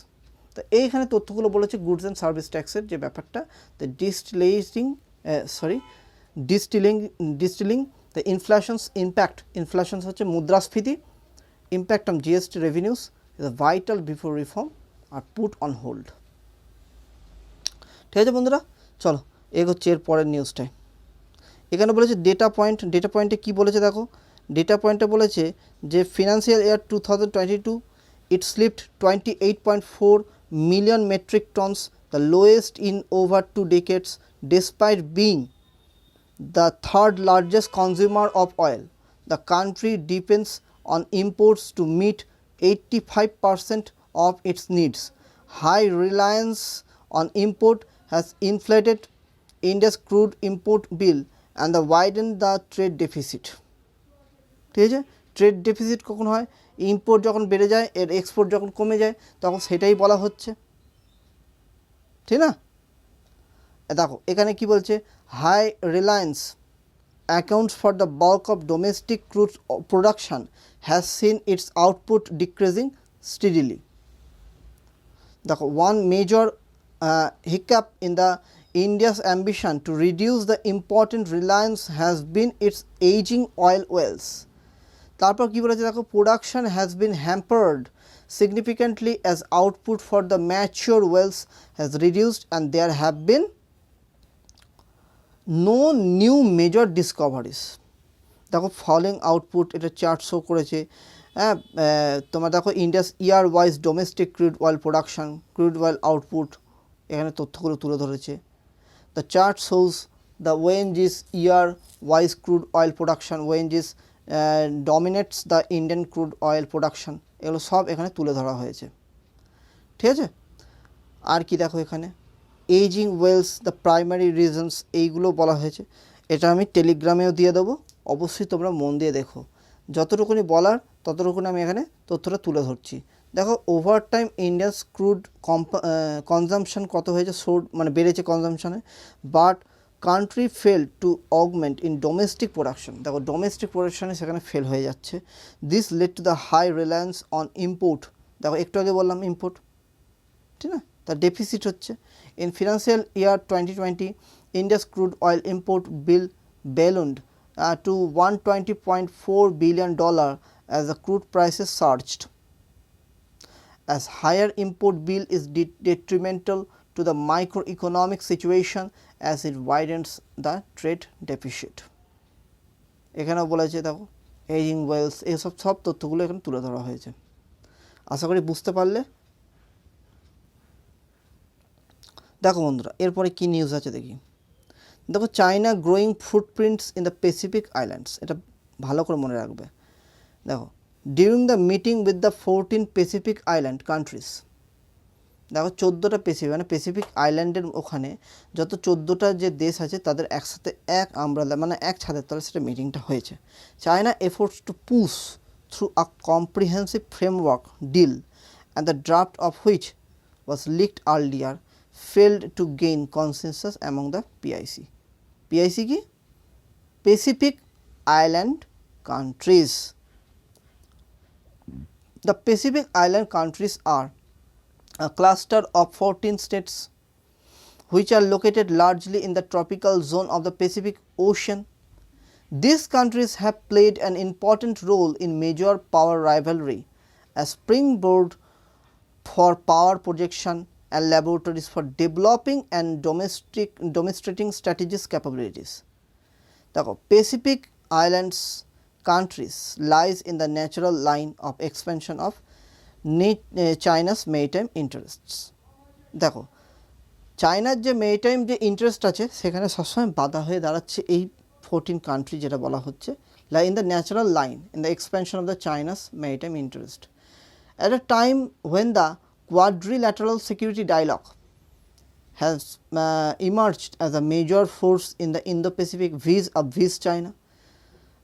তো এইখানে তথ্যগুলো বলেছে goods and service ট্যাক্সের যে ব্যাপারটা, distilling the inflation's impact, inflation হচ্ছে মুদ্রাস্ফীতি, impact on GST revenues is vital before reform are put on hold. ঠিক আছে বন্ধুরা, চলো এগোচ্ছি এর পরের নিউজটায়। এখানে বলেছে ডেটা পয়েন্টে কি বলেছে দেখো, ডেটা পয়েন্টে বলেছে যে financial year 2022 it slipped 28.4 million metric tons, the lowest in over 2 decades, despite being the third largest consumer of oil. The country depends on imports to meet 85% of its needs. High reliance on import has inflated India's crude import bill and widened the trade deficit. ঠিক আছে, trade deficit কখন হয়, import যখন বেড়ে যায়, এর export যখন কমে যায়, তখন সেটাই বলা হচ্ছে, ঠিক না। দেখো এখানে কি বলছে, high reliance accounts for the bulk of domestic crude production has seen its output decreasing steadily. দেখো one major hiccup in the India's ambition to reduce the important reliance has been its aging oil wells. তারপর কি বলেছে দেখো, production has been hampered significantly as output for the mature wells has reduced and there have been no new major discoveries. দেখো falling output, এটা chart show করেছে, হ্যাঁ তোমার দেখো India's year wise domestic crude oil production, crude oil output, এখানে তথ্যগুলো তুলে ধরেছে। The chart shows the ONGC's year wise crude oil production, ONGC's dominates the Indian crude oil production, এগুলো সব এখানে তুলে ধরা হয়েছে, ঠিক আছে। আর কি দেখো এখানে ageing wells the primary reasons, এইগুলো বলা হয়েছে। এটা আমি টেলিগ্রামেও দিয়ে দেবো, অবশ্যই তোমরা মন দিয়ে দেখো, যতটুকুনি বলার ততটুকুনি আমি এখানে তথ্যটা তুলে ধরছি। দেখো over time India's crude consumption কত হয়েছে, মানে বেড়েছে কনজামশনে, but country fail to augment in domestic production, দেখো ডোমেস্টিক প্রোডাকশনে সেখানে ফেল হয়ে যাচ্ছে। This led to the high reliance on import, দেখো একটু আগে বললাম ইম্পোর্ট, ঠিক না, তার ডেফিসিট হচ্ছে। In financial year 2020 India's crude oil import bill ballooned to $120.4 billion as the crude prices surged. As higher import bill is detrimental to the microeconomic situation as it widens the trade deficit. এখানেও বলেছে দেখো ageing Wales, এইসব সব তথ্যগুলো এখানে তুলে ধরা হয়েছে। আশা করি বুঝতে পারলে। দেখো বন্ধুরা এরপরে কি নিউজ আছে দেখি। দেখো China growing footprints in the Pacific islands, এটা ভালো করে মনে রাখবে। দেখো during the meeting with the 14 Pacific island countries, দেখো 14টা প্যাসিফিক মানে প্যাসিফিক আইল্যান্ডের ওখানে যত 14টা যে দেশ আছে তাদের একসাথে এক আমব্রেলা মানে এক ছাদের তলে সেটা মিটিংটা হয়েছে। China efforts to push through a comprehensive framework deal and the draft of which was leaked earlier failed to gain consensus among the PIC. PIC কি? Pacific Island countries. The Pacific Island countries are a cluster of 14 states which are located largely in the tropical zone of the Pacific Ocean. These countries have played an important role in major power rivalry, a springboard for power projection and laboratories for developing and demonstrating strategic capabilities. The Pacific Islands countries lies in the natural line of expansion of China's maritime interests. দেখো চায়নার যে maritime যে interest আছে সেখানে সবসময় বাধা হয়ে দাঁড়াচ্ছে এই 14 কান্ট্রি, যেটা বলা হচ্ছে in the natural line in the expansion of the China's maritime interest. At a time when the quadrilateral security dialogue has emerged as a major force in the Indo-Pacific vis China,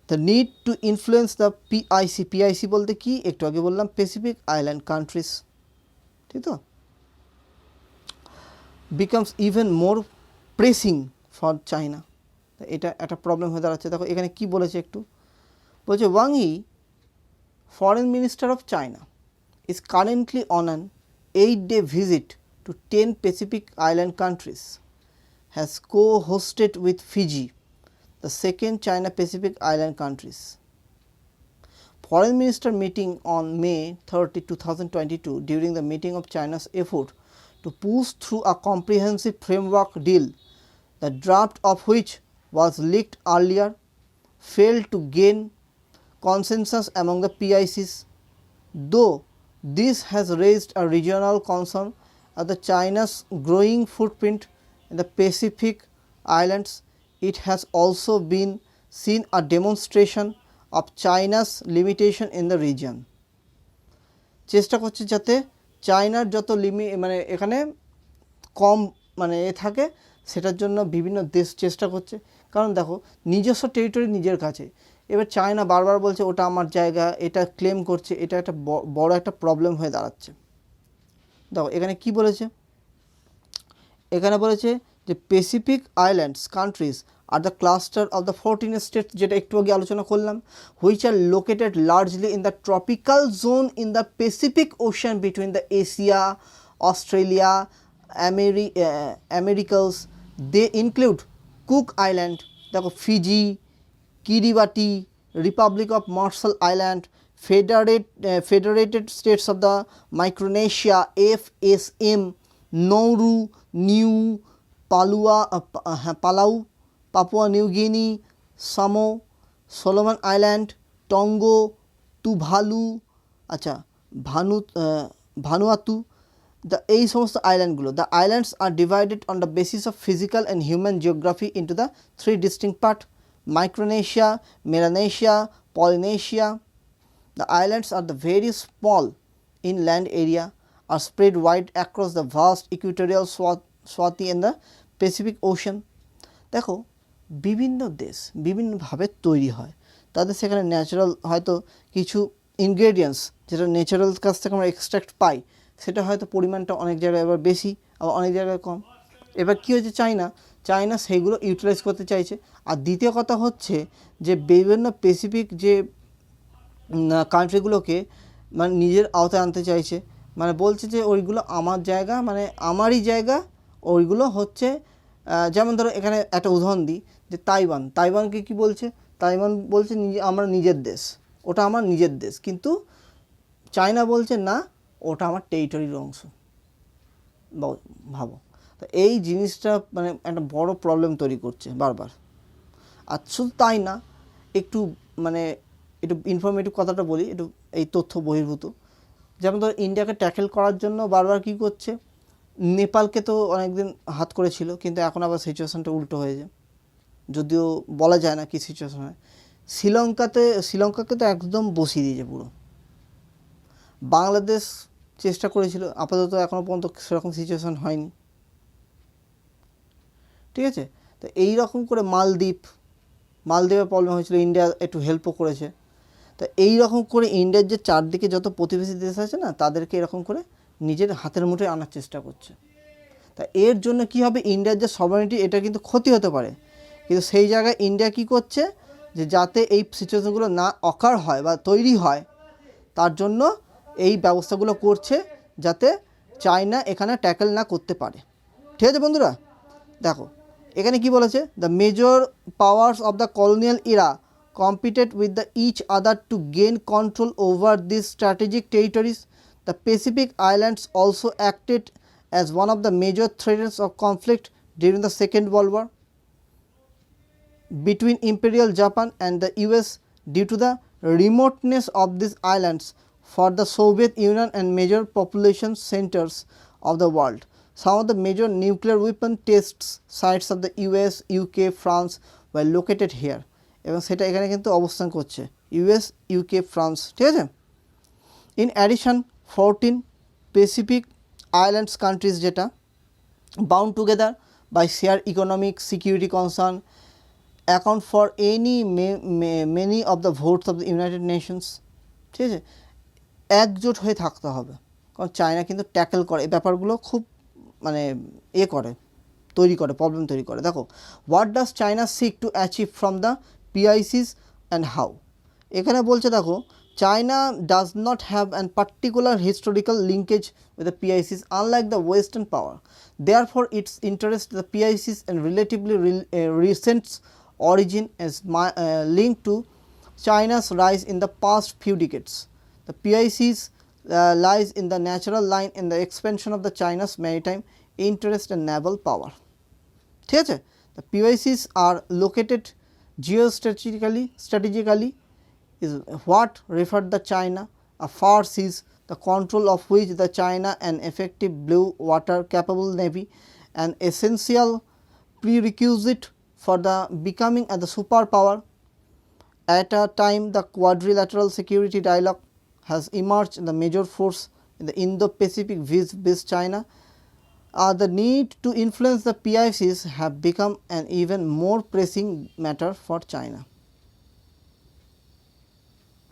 the need to influence the PIC বলতে কি একটু আগে বললাম Pacific Island countries, ঠিক তো, becomes even more pressing for China. এটা একটা problem হয়ে দাঁড়াচ্ছে। দেখো এখানে কি বলেছে একটু, বলছে Wang Yi, Foreign Minister of China, is currently on an 8-day visit to 10 Pacific Island countries, has co-hosted with Fiji the second China Pacific Island countries. Foreign Minister meeting on May 30, 2022 during the meeting of China's effort to push through a comprehensive framework deal, the draft of which was leaked earlier, failed to gain consensus among the PICs. Though this has raised a regional concern at the China's growing footprint in the Pacific Islands, it has also been seen a demonstration of China's limitation in the region. চেষ্টা করছে যাতে চায়নার যত মানে এখানে কম মানে থাকে সেটার জন্য বিভিন্ন দেশ চেষ্টা করছে, কারণ দেখো নিজস্ব টেরিটরি নিজের কাছে, এবার চায়না বারবার বলছে ওটা আমার জায়গা, এটা ক্লেম করছে, এটা একটা বড় একটা প্রবলেম হয়ে দাঁড়াচ্ছে। দেখো এখানে কি বলেছে, এখানে বলেছে যে Pacific islands countries are the cluster of the 14 states, যেটা একটু আগে আলোচনা করলাম, which are located largely in the tropical zone in the Pacific Ocean between the Asia, Australia, Americas. They include Cook Island, দেখো Fiji, Kiribati, Republic of Marshall Island, Federated States of the Micronesia FSM, Nauru, New Palau, Papua New Guinea, Samoa, Solomon Island, Tonga, Tuvalu, আচ্ছা Vanuatu, এই সমস্ত আইল্যান্ডগুলো। The islands are divided on the basis of physical and human geography into the 3 distinct parts: Micronesia, Melanesia, Polynesia. The islands are the very small in land area, are spread wide across the vast equatorial swath in the Pacific Ocean. দেখো বিভিন্ন দেশ বিভিন্নভাবে তৈরি হয়, তাদের সেখানে natural হয়তো কিছু ইনগ্রেডিয়েন্টস যেটা ন্যাচারাল কাছ থেকে আমরা এক্সট্র্যাক্ট পাই, সেটা হয়তো পরিমাণটা অনেক জায়গায় এবার বেশি, আবার অনেক জায়গায় কম। এবার কী হয়েছে, চায়না সেইগুলো ইউটিলাইজ করতে চাইছে। আর দ্বিতীয় কথা হচ্ছে যে বিভিন্ন প্যাসিফিক যে কান্ট্রিগুলোকে মানে নিজের আওতায় আনতে চাইছে, মানে বলছে যে ওইগুলো আমার জায়গা, মানে আমারই জায়গা, ওইগুলো হচ্ছে যেমন ধরো এখানে একটা উদাহরণ দিই যে তাইওয়ানকে কি বলছে, তাইওয়ান বলছে আমার নিজের দেশ, ওটা আমার নিজের দেশ, কিন্তু চায়না বলছে না ওটা আমার টেরিটরির অংশ। ভাবো, তো এই জিনিসটা মানে একটা বড় প্রবলেম তৈরি করছে বারবার। আর শুধু তাই না, একটু মানে একটু ইনফরমেটিভ কথাটা বলি, একটু এই তথ্য বহির্ভূত। যেমন ধর ইন্ডিয়াকে ট্যাকেল করার জন্য বারবার কি করছে, নেপালকে তো অনেকদিন হাত করেছিল, কিন্তু এখন আবার সিচুয়েশানটা উল্টো হয়েছে, যদিও বলা যায় না কি সিচুয়েশান হয়। শ্রীলঙ্কাকে তো একদম বসিয়ে দিয়েছে পুরো। বাংলাদেশ চেষ্টা করেছিল, আপাতত এখনও পর্যন্ত সেরকম সিচুয়েশান হয়নি, ঠিক আছে। তো এই রকম করে মালদ্বীপের প্রবলেম হয়েছিল, ইন্ডিয়া একটু হেল্পও করেছে। তো এই রকম করে ইন্ডিয়ার যে চারদিকে যত প্রতিবেশী দেশ আছে না, তাদেরকে এরকম করে নিজের হাতের মুঠোয় আনার চেষ্টা করছে। তা এর জন্য কি হবে, ইন্ডিয়ার যে সভারেনিটি এটা কিন্তু ক্ষতি হতে পারে, কিন্তু সেই জায়গায় ইন্ডিয়া কি করছে যে যাতে এই সিচুয়েশনগুলো না অকার হয় বা তৈরি হয়, তার জন্য এই ব্যবস্থাগুলো করছে যাতে চায়না এখানে ট্যাকেল না করতে পারে। ঠিক আছে বন্ধুরা, দেখো এখানে কি বলেছে, the major powers of the colonial Ira competed with each other to gain control over these strategic territories. The Pacific Islands also acted as one of the major threats of conflict during the Second World War between Imperial Japan and the US due to the remoteness of these islands for the Soviet Union and major population centers of the world. Some of the major nuclear weapon test sites of the US, UK, France were located here. এবং সেটা এখানে কিন্তু অবস্থান করছে US, UK, France, ঠিক আছে। In addition 14 Pacific islands countries যেটা bound together by share economic security concern account for many of the votes of the United Nations, ঠিক আছে। একজোট হয়ে থাকতে হবে, কারণ চায়না কিন্তু ট্যাকেল করে এই ব্যাপারগুলো, খুব মানে তৈরি করে প্রবলেম তৈরি করে। দেখো, what does China seek to achieve from the PICs and how? এখানে বলছে দেখো, China does not have a particular historical linkage with the PICs unlike the Western power. Therefore, its interest in the PICs and relatively recent origin is linked to China's rise in the past few decades. The PICs lies in the natural line in the expansion of the China's maritime interest and naval power. ঠিক আছে, the PICs are located strategically is what referred the China a far seas, the control of which the China an effective blue water capable navy, an essential prerequisite for the becoming the superpower. At a time the quadrilateral security dialogue has emerged the major force in the Indo-Pacific with China. The need to influence the PICs have become an even more pressing matter for China.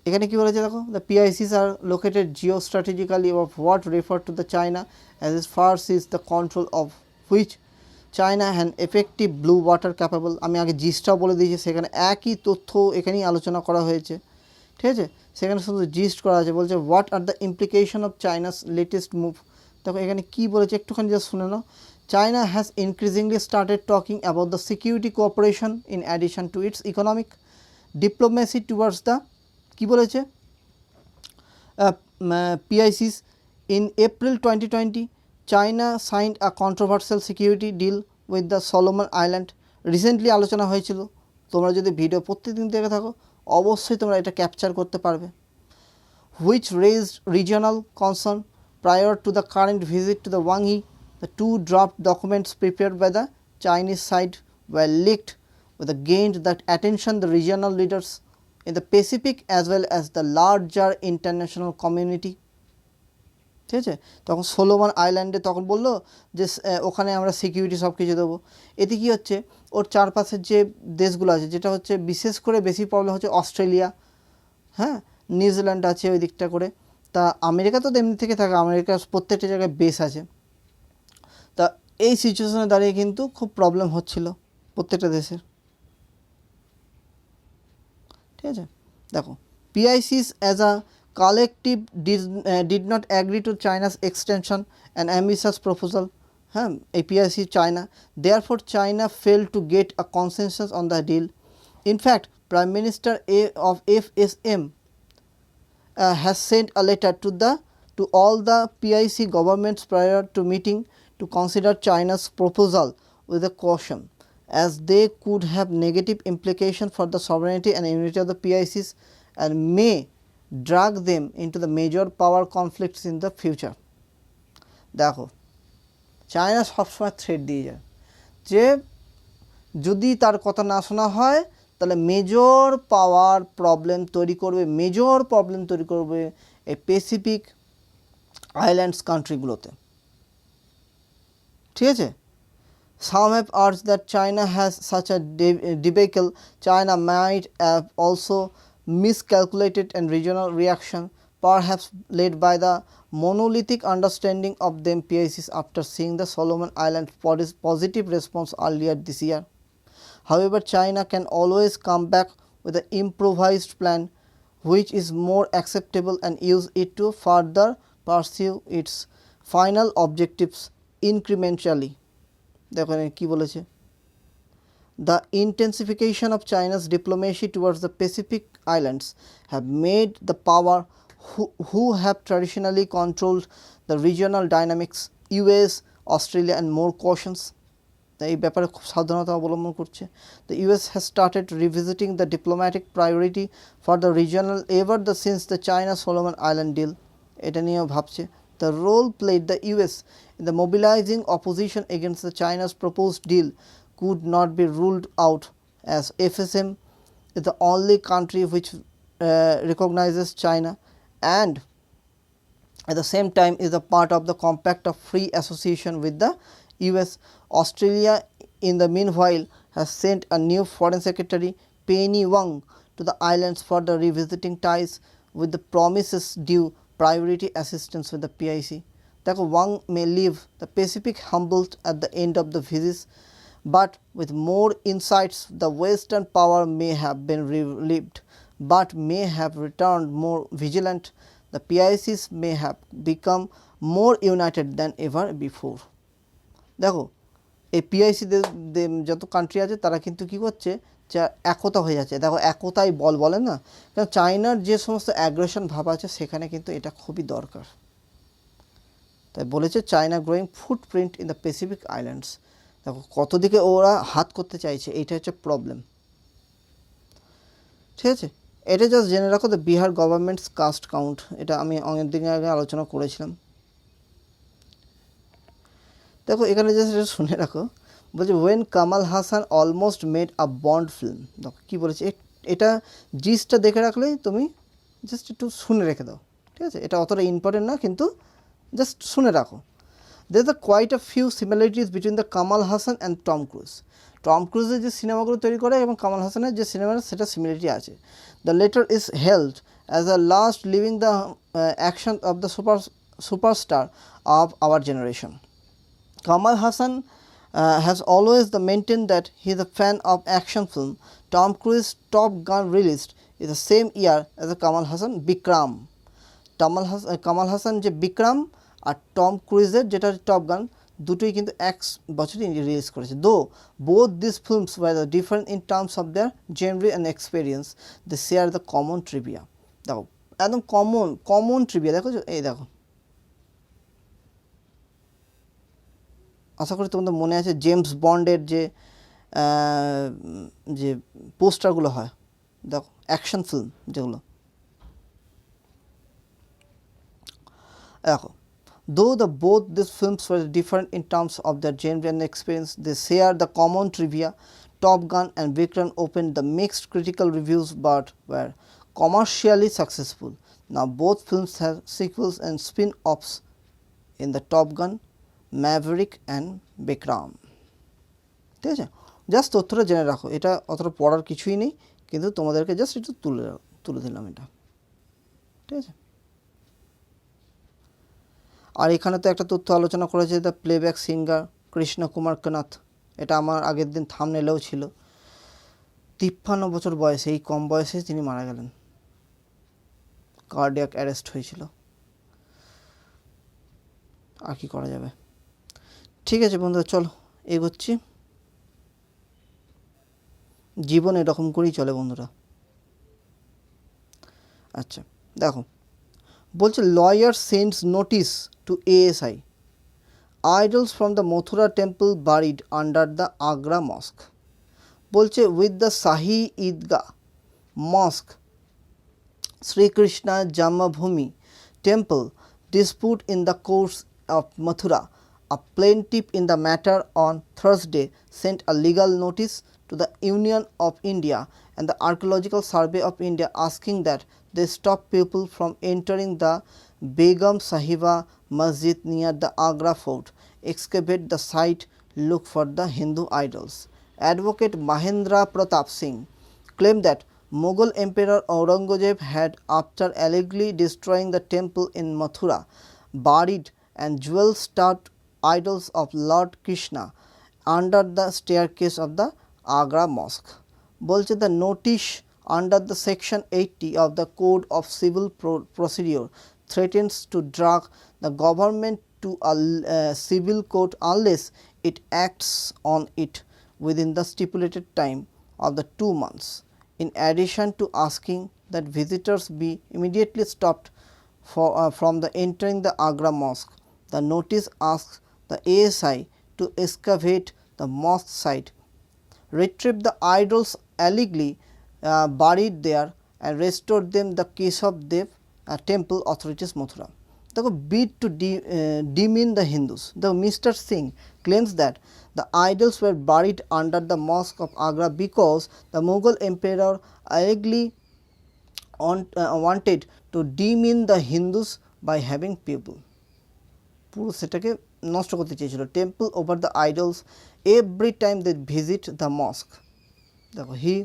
এখানে কি বলেছে দেখো, the PICs are located geostrategically of what referred to the China as its far seas, the control of which China an effective blue water capable. আমি আগে জিস্টটাও বলে দিয়েছি, সেখানে একই তথ্য এখানেই আলোচনা করা হয়েছে, ঠিক আছে। সেখানে শুধু জিস্ট করা আছে, বলছে what are the implication of China's latest move. দেখো এখানে কী বলেছে একটুখানি জাস্ট শুনে নাও। China has increasingly started talking about the security cooperation in addition to its economic diplomacy towards the কী বলেছে PICs. In April 2020, China signed a controversial security deal with the Solomon Island. Recently আলোচনা হয়েছিল, তোমরা যদি video প্রত্যেকদিন দেখে থাকো অবশ্যই তোমরা এটা ক্যাপচার করতে পারবে। which raised regional concern prior to the current visit to the Wang Yi. The two draft documents prepared by the Chinese side were leaked with the gained that attention the regional leaders in the Pacific as well as the larger international community. ঠিক আছে, তখন Solomon আইল্যান্ডে তখন বললো যে ওখানে আমরা security সব কিছু দেবো। এতে কী হচ্ছে, ওর চারপাশের যে দেশগুলো আছে, যেটা হচ্ছে বিশেষ করে বেশি প্রবলেম হচ্ছে অস্ট্রেলিয়া, হ্যাঁ, নিউজিল্যান্ড আছে ওই দিকটা করে। তা আমেরিকা তো এমনি থেকে থাকে, আমেরিকার প্রত্যেকটা জায়গায় বেস আছে। তা এই সিচুয়েশনে দাঁড়িয়ে কিন্তু খুব প্রবলেম হচ্ছিল প্রত্যেকটা দেশের, ঠিক আছে। দেখো PICs as a collective did not agree to China's extension and ambitious proposal. A PIC China, therefore China failed to get a consensus on the deal. In fact, Prime Minister of FSM has sent a letter to all the PIC governments prior to meeting to consider China's proposal with a caution, as they could have negative implication for the sovereignty and unity of the PICs and may drag them into the major power conflicts in the future. দেখো China সবসময় threat দিয়ে যায় যে যদি তার কথা না শোনা হয় তাহলে মেজর প্রবলেম তৈরি করবে এই প্যাসিফিক আইল্যান্ডস কান্ট্রিগুলোতে, ঠিক আছে। Some have urged that China has such a debacle. China might have also miscalculated and regional reaction, perhaps led by the monolithic understanding of them PICs after seeing the Solomon Islands positive response earlier this year. However, China can always come back with an improvised plan which is more acceptable and use it to further pursue its final objectives incrementally. দেখো কি বলেছে, the intensification of China's diplomacy towards the Pacific Islands have made the power who have traditionally controlled the regional dynamics, US, Australia and more cautious. এই ব্যাপারে খুব সাবধানতা অবলম্বন করছে। The US has started revisiting the diplomatic priority for the regional since the China Solomon Island deal. এটা নিয়েও ভাবছে। The role played the US in the mobilizing opposition against the China's proposed deal could not be ruled out, as FSM is the only country which recognizes China and at the same time is a part of the compact of free association with the US. Australia in the meanwhile has sent a new foreign secretary Penny Wong to the islands for the revisiting ties with the promises due priority assistance with the PIC. That Wang may leave the Pacific humbled at the end of the visit, but with more insights the Western power may have been relieved but may have returned more vigilant. The PICs may have become more united than ever before. দেখো এই PIC যত country আছে তারা কিন্তু কী করছে, যা একতা হয়ে যাচ্ছে। দেখো একতাই বল বলে না, কারণ চায়নার যে সমস্ত অ্যাগ্রেশন ভাব আছে সেখানে কিন্তু এটা খুবই দরকার। তাই বলেছে China growing footprint in the Pacific islands. দেখো কত দিকে ওরা হাত করতে চাইছে, এইটা হচ্ছে প্রবলেম। ঠিক আছে, এটা জাস্ট জেনে রাখো, the Bihar government's caste count, এটা আমি অনেক দিন আগে আলোচনা করেছিলাম। দেখো এখানে জাস্ট এটা শুনে রাখো, বলছে when Kamal Haasan almost made a Bond film. দেখো কী বলেছে, এটা জিসটা দেখে রাখলেই তুমি জাস্ট একটু শুনে রেখে দাও। ঠিক আছে, এটা অতটা ইম্পর্টেন্ট না, কিন্তু জাস্ট শুনে রাখো। There the quite a few similarities between the Kamal Haasan and Tom Cruise. Tom ক্রুজের যে সিনেমাগুলো তৈরি করে এবং কামাল হাসানের যে সিনেমা সেটা সিমিলারিটি আছে। The letter is held as a last living the action of the superstar of our generation. Kamal Hassan has always maintained that he is a fan of action film. Tom Cruise's Top Gun released in the same year as the Kamal Hassan Bikram. Kamal Hassan যে বিক্রম আর Tom ক্রুইজের যেটা top গান, দুটোই কিন্তু এক বছরই release করেছে। Though both this films were different in terms of their genre and experience, they share the common trivia. দেখো একদম কমন ট্রিভিয়া, দেখো এই দেখো, আশা করি তোমাদের মনে আছে জেমস বন্ডের যে পোস্টারগুলো হয়, দেখো অ্যাকশন ফিল্ম যেগুলো, দেখো though both these films were different in terms of their genre and experience, they share the common trivia. Top Gun and Vikram opened the mixed critical reviews but were commercially successful. Now both films have sequels and spin-offs in the Top Gun, Maverick and Bikram. ঠিক আছে, just তথ্যটা জেনে রাখো, এটা অতটা পড়ার কিছুই নেই, কিন্তু তোমাদেরকে জাস্ট একটু তুলে দিলাম এটা। ঠিক আছে, আর এখানে তো একটা তথ্য আলোচনা করেছে, the playback singer Krishna Kumar Kunnath, এটা আমার আগের দিন থাম্বনেলেও ছিল। 53 বছর বয়সে, এই কম বয়সে তিনি মারা গেলেন, কার্ডিয়াক অ্যারেস্ট হয়েছিল। আর কি করা যাবে। ঠিক আছে বন্ধুরা, চলো এগোচ্ছি। জীবন এরকম করেই চলে বন্ধুরা। আচ্ছা দেখো, বলছে lawyer sends notice two ASI, idols from the Mathura temple buried under the Agra mosque. বলছে with the Shahi Idgah mosque, Sri Krishna Janmabhoomi temple dispute in the courts of Mathura, a plaintiff in the matter on Thursday sent a legal notice to the Union of India and the Archaeological Survey of India asking that they stop people from entering the Begum Sahiba Masjid near the Agra fort, excavate the site, look for the Hindu idols. Advocate Mahendra Pratap Singh claimed that Mughal Emperor Aurangzeb had, after allegedly destroying the temple in Mathura, buried and jewel-studded idols of Lord Krishna under the staircase of the Agra mosque. বলছে the notice under the section 80 of the Code of Civil Procedure threatens to drag the government to a civil court unless it acts on it within the stipulated time of the 2 months. In addition to asking that visitors be immediately stopped from the entering the Agra mosque, the notice asks the ASI to excavate the mosque site, retrieve the idols allegedly buried there and restore them the Keshav Dev temple authorities Mathura. The bid to demean the Hindus. The Mr. Singh claims that the idols were buried under the mosque of Agra because the Mughal emperor allegedly wanted to demean the Hindus by having people. পুরো সেটাকে নষ্ট করতে চেয়েছিল, temple over the idols every time they visit the mosque. দেখো he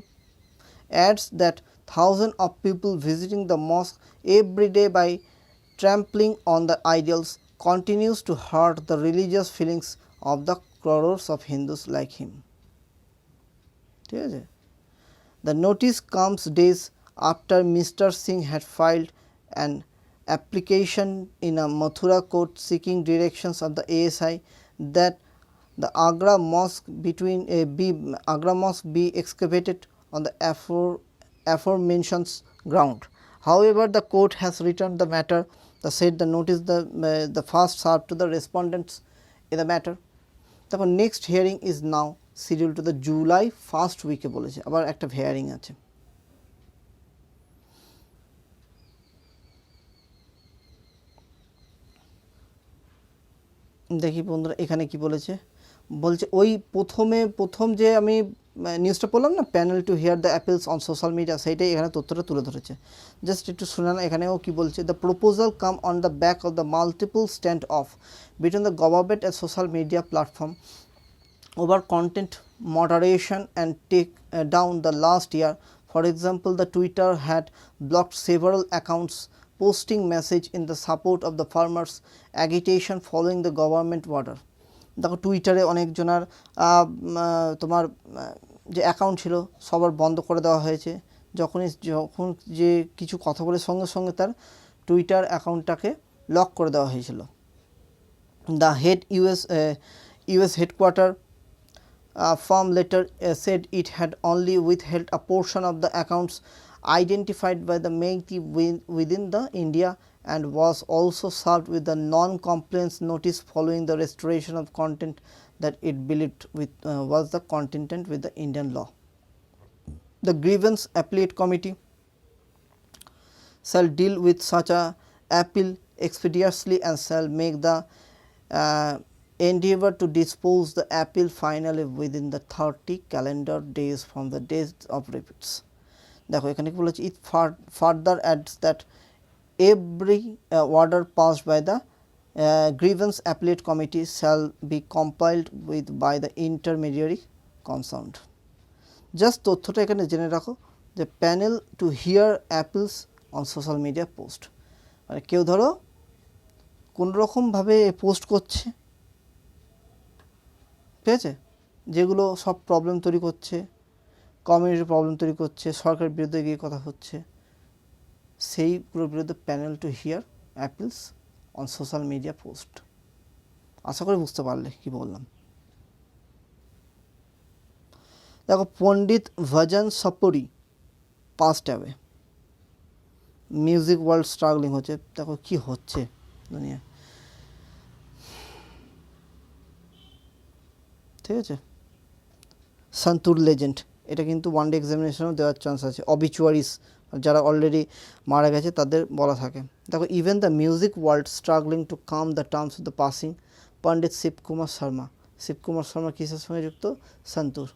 adds that thousands of people visiting the mosque every day by trampling on the idols continues to hurt the religious feelings of the crores of Hindus like him. ঠিক আছে, the notice comes days after Mr. Singh had filed an application in a Mathura court seeking directions of the ASI that the Agra mosque be excavated on the aforementioned ground. However, the court has returned the matter. The said the notice the first served to the respondents in the matter. তারপর next hearing is now schedule to the July first উইকে বলেছে, আবার একটা hearing আছে। দেখি বন্ধুরা এখানে কি বলেছে, বলছে ওই প্রথম যে আমি নিউজটা পড়লাম না, panel to hear the appeals on social media, সেইটাই এখানে তথ্যটা তুলে ধরেছে। জাস্ট একটু শুনে না, এখানেও কি বলছে, the proposal come on the back of the multiple standoff between the government and social media platform over content moderation and take down the last year. For example, the Twitter had blocked several accounts posting message in the support of the farmers agitation following the government order. দেখো টুইটারে অনেকজনের তোমার যে account ছিল সবার বন্ধ করে দেওয়া হয়েছে, যখন যে কিছু কথা বলে সঙ্গে সঙ্গে তার টুইটার অ্যাকাউন্টটাকে লক করে দেওয়া হয়েছিল। The head US headquarter firm later said it had only withheld a portion of the accounts identified by the Meghti within the India and was also served with the non-compliance notice following the restoration of content that it believed was the consistent with the Indian law. The grievance appellate committee shall deal with such a appeal expeditiously and shall make the endeavor to dispose the appeal finally within the 30 calendar days from the date of repeats. দেখো এখানে কি বলেছে, it further adds that every order passed by the grievance appellate committee shall be compiled with by the intermediary concerned. Just তথ্যটা এখানে জেনে রাখো যে panel to hear appeals on social media post, মানে কেউ ধরো কোনোরকমভাবে পোস্ট করছে, ঠিক আছে, যেগুলো সব প্রবলেম তৈরি করছে, কমিউনিটির প্রবলেম তৈরি করছে, সরকারের বিরুদ্ধে গিয়ে কথা হচ্ছে, সেইগুলোর বিরুদ্ধে panel to hear appeals on social media post. আশা করি বুঝতে পারলে কি বললাম। দেখো Pandit Bhajan Sopori passed away, music world struggling হচ্ছে, দেখো কি হচ্ছে দুনিয়া, ঠিক আছে। সন্তুর লেজেন্ড, এটা কিন্তু ওয়ান ডে এক্সামিনেশনও দেওয়ার চান্স আছে। অবিচুয়ারিস, যারা অলরেডি মারা গেছে তাদের বলা থাকে। দেখো even the music world struggling to come the terms of the passing Pandit Shivkumar Sharma. Shivkumar Sharma কিসের সঙ্গে যুক্ত? সন্তুর।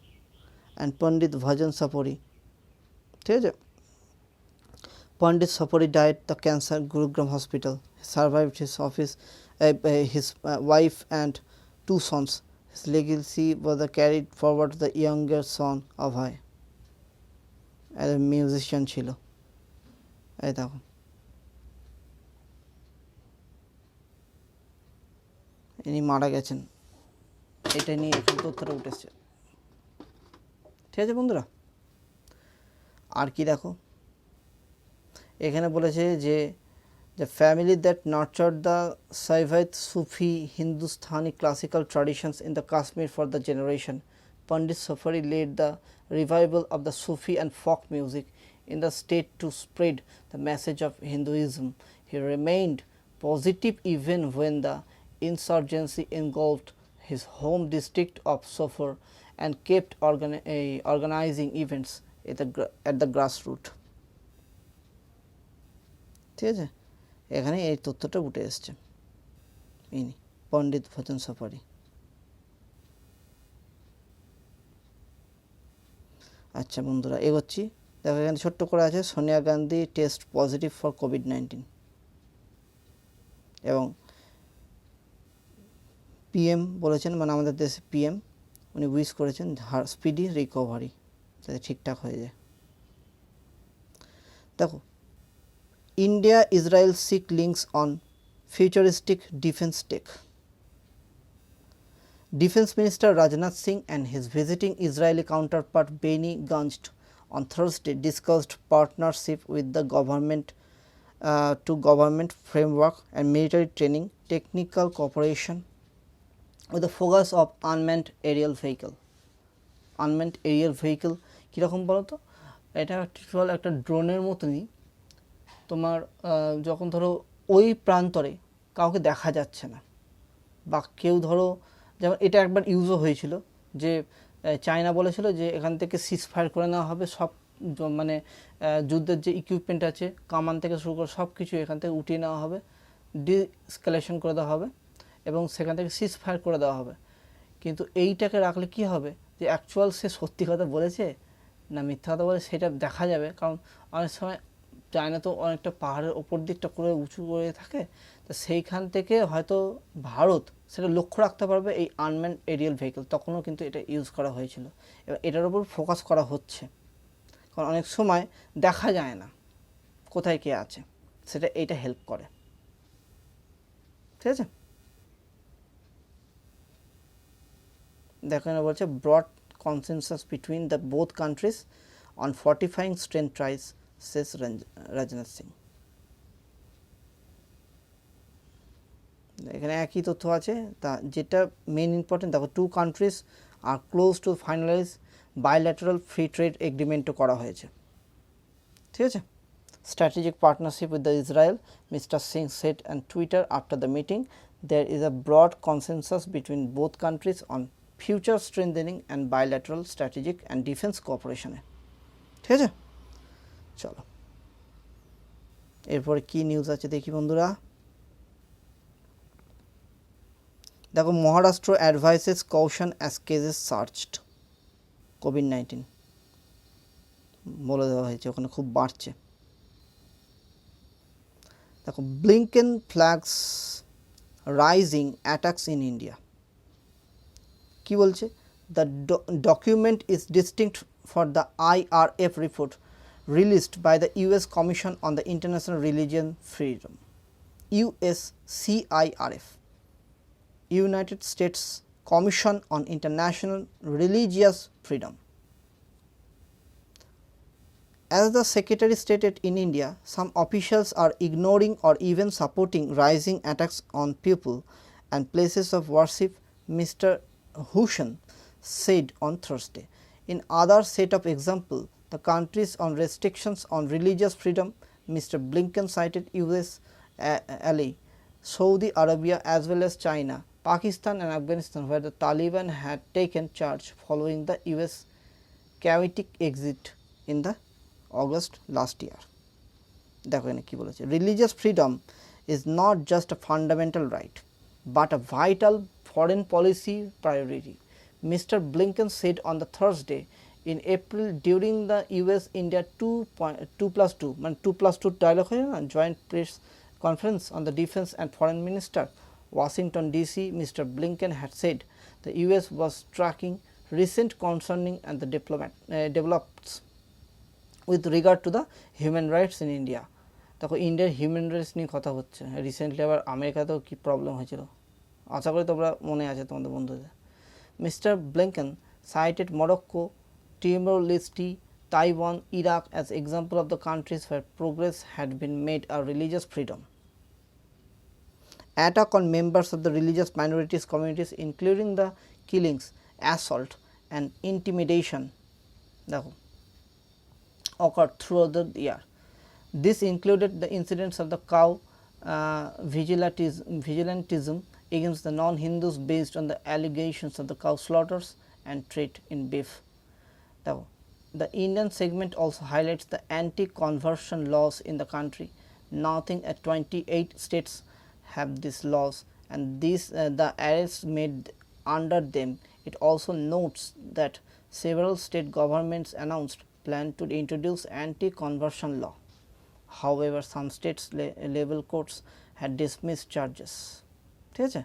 অ্যান্ড পণ্ডিত ভজন সপরি, ঠিক আছে। Pandit Sopori died the cancer Gurugram hospital, survived his office his wife and 2 sons. His legacy was carried forward to the younger son Abhay as a musician ছিল। এই দেখো ইনি মারা গেছেন, এটা নিয়ে এখানে তথ্যটা উঠেছে, ঠিক আছে বন্ধুরা। আর কি দেখো এখানে বলেছে যে the family that nurtured the Saivite Sufi Hindustani classical traditions in the Kashmir for the generation. Pandit Safari led the revival of the Sufi and folk music in the state to spread the message of Hinduism. He remained positive even when the insurgency engulfed his home district of Sofar and kept organizing events at the grassroots. ঠিক আছে, এখানে এই তথ্যটা উঠে এসছে, ইনি পণ্ডিত ভজন safari. আচ্ছা বন্ধুরা এগোচ্ছি, দেখো এখানে ছোট্ট করে আছে Sonia Gandhi test positive for COVID-19 এবং পিএম বলেছেন, মানে আমাদের দেশে পিএম উনি উইশ করেছেন স্পিডি রিকভারি, যাতে ঠিকঠাক হয়ে যায়। দেখো India Israel seek links on futuristic defense tech. Defense Minister Rajnath Singh and his visiting Israeli counterpart Benny Gantz on Thursday discussed partnership with the government to government framework and military training, technical cooperation with the focus of unmanned aerial vehicle. Unmanned Arial vehicle কীরকম বলো তো, এটা actual একটা ড্রোনের মতনই। তোমার যখন ধরো ওই প্রান্তরে কাউকে দেখা যাচ্ছে না, বা কেউ ধরো, যেমন এটা একবার ইউজও হয়েছিল যে চায়না বলেছিল যে এখান থেকে সিজ ফায়ার করে নেওয়া হবে, সব মানে যুদ্ধের যে ইকুইপমেন্ট আছে কামান থেকে শুরু করে সব কিছু এখান থেকে উঠিয়ে নেওয়া হবে, ডিসকালেশন করে দেওয়া হবে এবং সেখান থেকে সিজ ফায়ার করে দেওয়া হবে। কিন্তু এইটাকে রাখলে কি হবে যে অ্যাকচুয়াল সে সত্যি কথা বলেছে না মিথ্যা কথা বলে সেটা দেখা যাবে, কারণ অনেক সময় চায়না তো অনেকটা পাহাড়ের ওপর দিকটা করে উঁচু করে থাকে, তো সেইখান থেকে হয়তো ভারত সেটা লক্ষ্য রাখতে পারবে এই আনম্যান এরিয়াল ভেহিকেল, তখনও কিন্তু এটা ইউজ করা হয়েছিল। এবার এটার উপর ফোকাস করা হচ্ছে, কারণ অনেক সময় দেখা যায় না কোথায় কে আছে, সেটা এইটা হেল্প করে। ঠিক আছে, দেখো এখানে বলছে broad consensus between the both countries on fortifying strength ties, says Rajnath Singh. এখানে একই তথ্য আছে, তা যেটা মেন ইম্পর্টেন্ট দেখো, two countries are close to finalize bilateral free trade এগ্রিমেন্টও করা হয়েছে। ঠিক আছে, strategic partnership with the Israel, Mr. Singh said on Twitter after the meeting, there is a broad consensus between both countries on future strengthening and bilateral strategic and defense cooperation. ঠিক আছে, চলো এরপরে কি নিউজ আছে দেখি বন্ধুরা। দেখো, Maharashtra advises caution as cases surged, কোভিড-19 বলে দেওয়া হয়েছে ওখানে খুব বাড়ছে। দেখো, Blinken flags rising attacks in India. কি বলছে, the document is distinct for the IRF report released by the US Commission on the International Religion Freedom, USCIRF, United States Commission on International Religious Freedom. As the Secretary stated, in India, some officials are ignoring or even supporting rising attacks on people and places of worship, Mr. Hussain said on Thursday. In other set of example, the countries on restrictions on religious freedom, Mr. Blinken cited US ally Saudi Arabia as well as China, Pakistan and Afghanistan, where the Taliban had taken charge following the US chaotic exit in the August last year. দেখো এখানে কি বলেছে, religious freedom is not just a fundamental right but a vital foreign policy priority, Mr. Blinken said on the Thursday in April during the US-India 2+2 মানে 2+2 dialogue হয় না, joint press conference on the defense and foreign minister, Washington DC. Mr. Blinken had said the US was tracking recent concerning and the developments with regard to the human rights in India. দেখো ইন্ডিয়ার human rights নিয়ে কথা হচ্ছে, recently আবার আমেরিকাতেও কি problem হয়েছিল, আশা করি তোমরা মনে আছে তোমাদের বন্ধুদের। Mister Blinken cited Morocco, Timor-Leste, Taiwan, Iraq as example of the countries where progress had been made on religious freedom. Attack on members of the religious minorities communities, including the killings, assault and intimidation, occurred throughout the year. This included the incidents of the cow vigilantism against the non-Hindus based on the allegations of the cow slaughters and trade in beef. The Indian segment also highlights the anti-conversion laws in the country. Nothing at 28 states have these laws, and the arrests made under them. It also notes that several state governments announced plan to introduce anti-conversion law. However, some states level courts had dismissed charges. ঠিক আছে,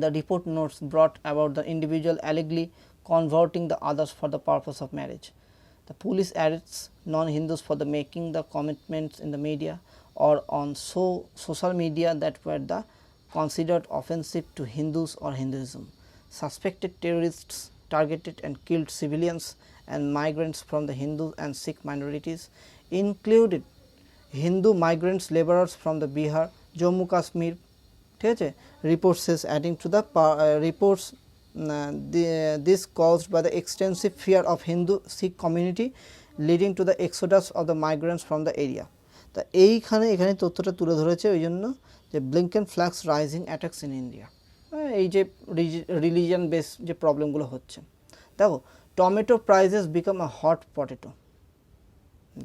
the report notes brought about the individual allegedly converting the others for the purpose of marriage. The police arrests non-Hindus for the making the commitments in the media or on social media that were considered offensive to Hindus or Hinduism. Suspected terrorists targeted and killed civilians and migrants from the Hindu and Sikh minorities, included Hindu migrants laborers from the Bihar, Jammu Kashmir, ঠিক আছে, report says adding to the reports this caused by the extensive fear of Hindu Sikh community leading to the exodus of the migrants from the area. তা এখানে তথ্যটা তুলে ধরেছে ওই জন্য যে Blinken flags rising attacks in India, এই যে রিলিজিয়ান বেস যে প্রবলেমগুলো হচ্ছে। দেখো tomato prices become a hot potato,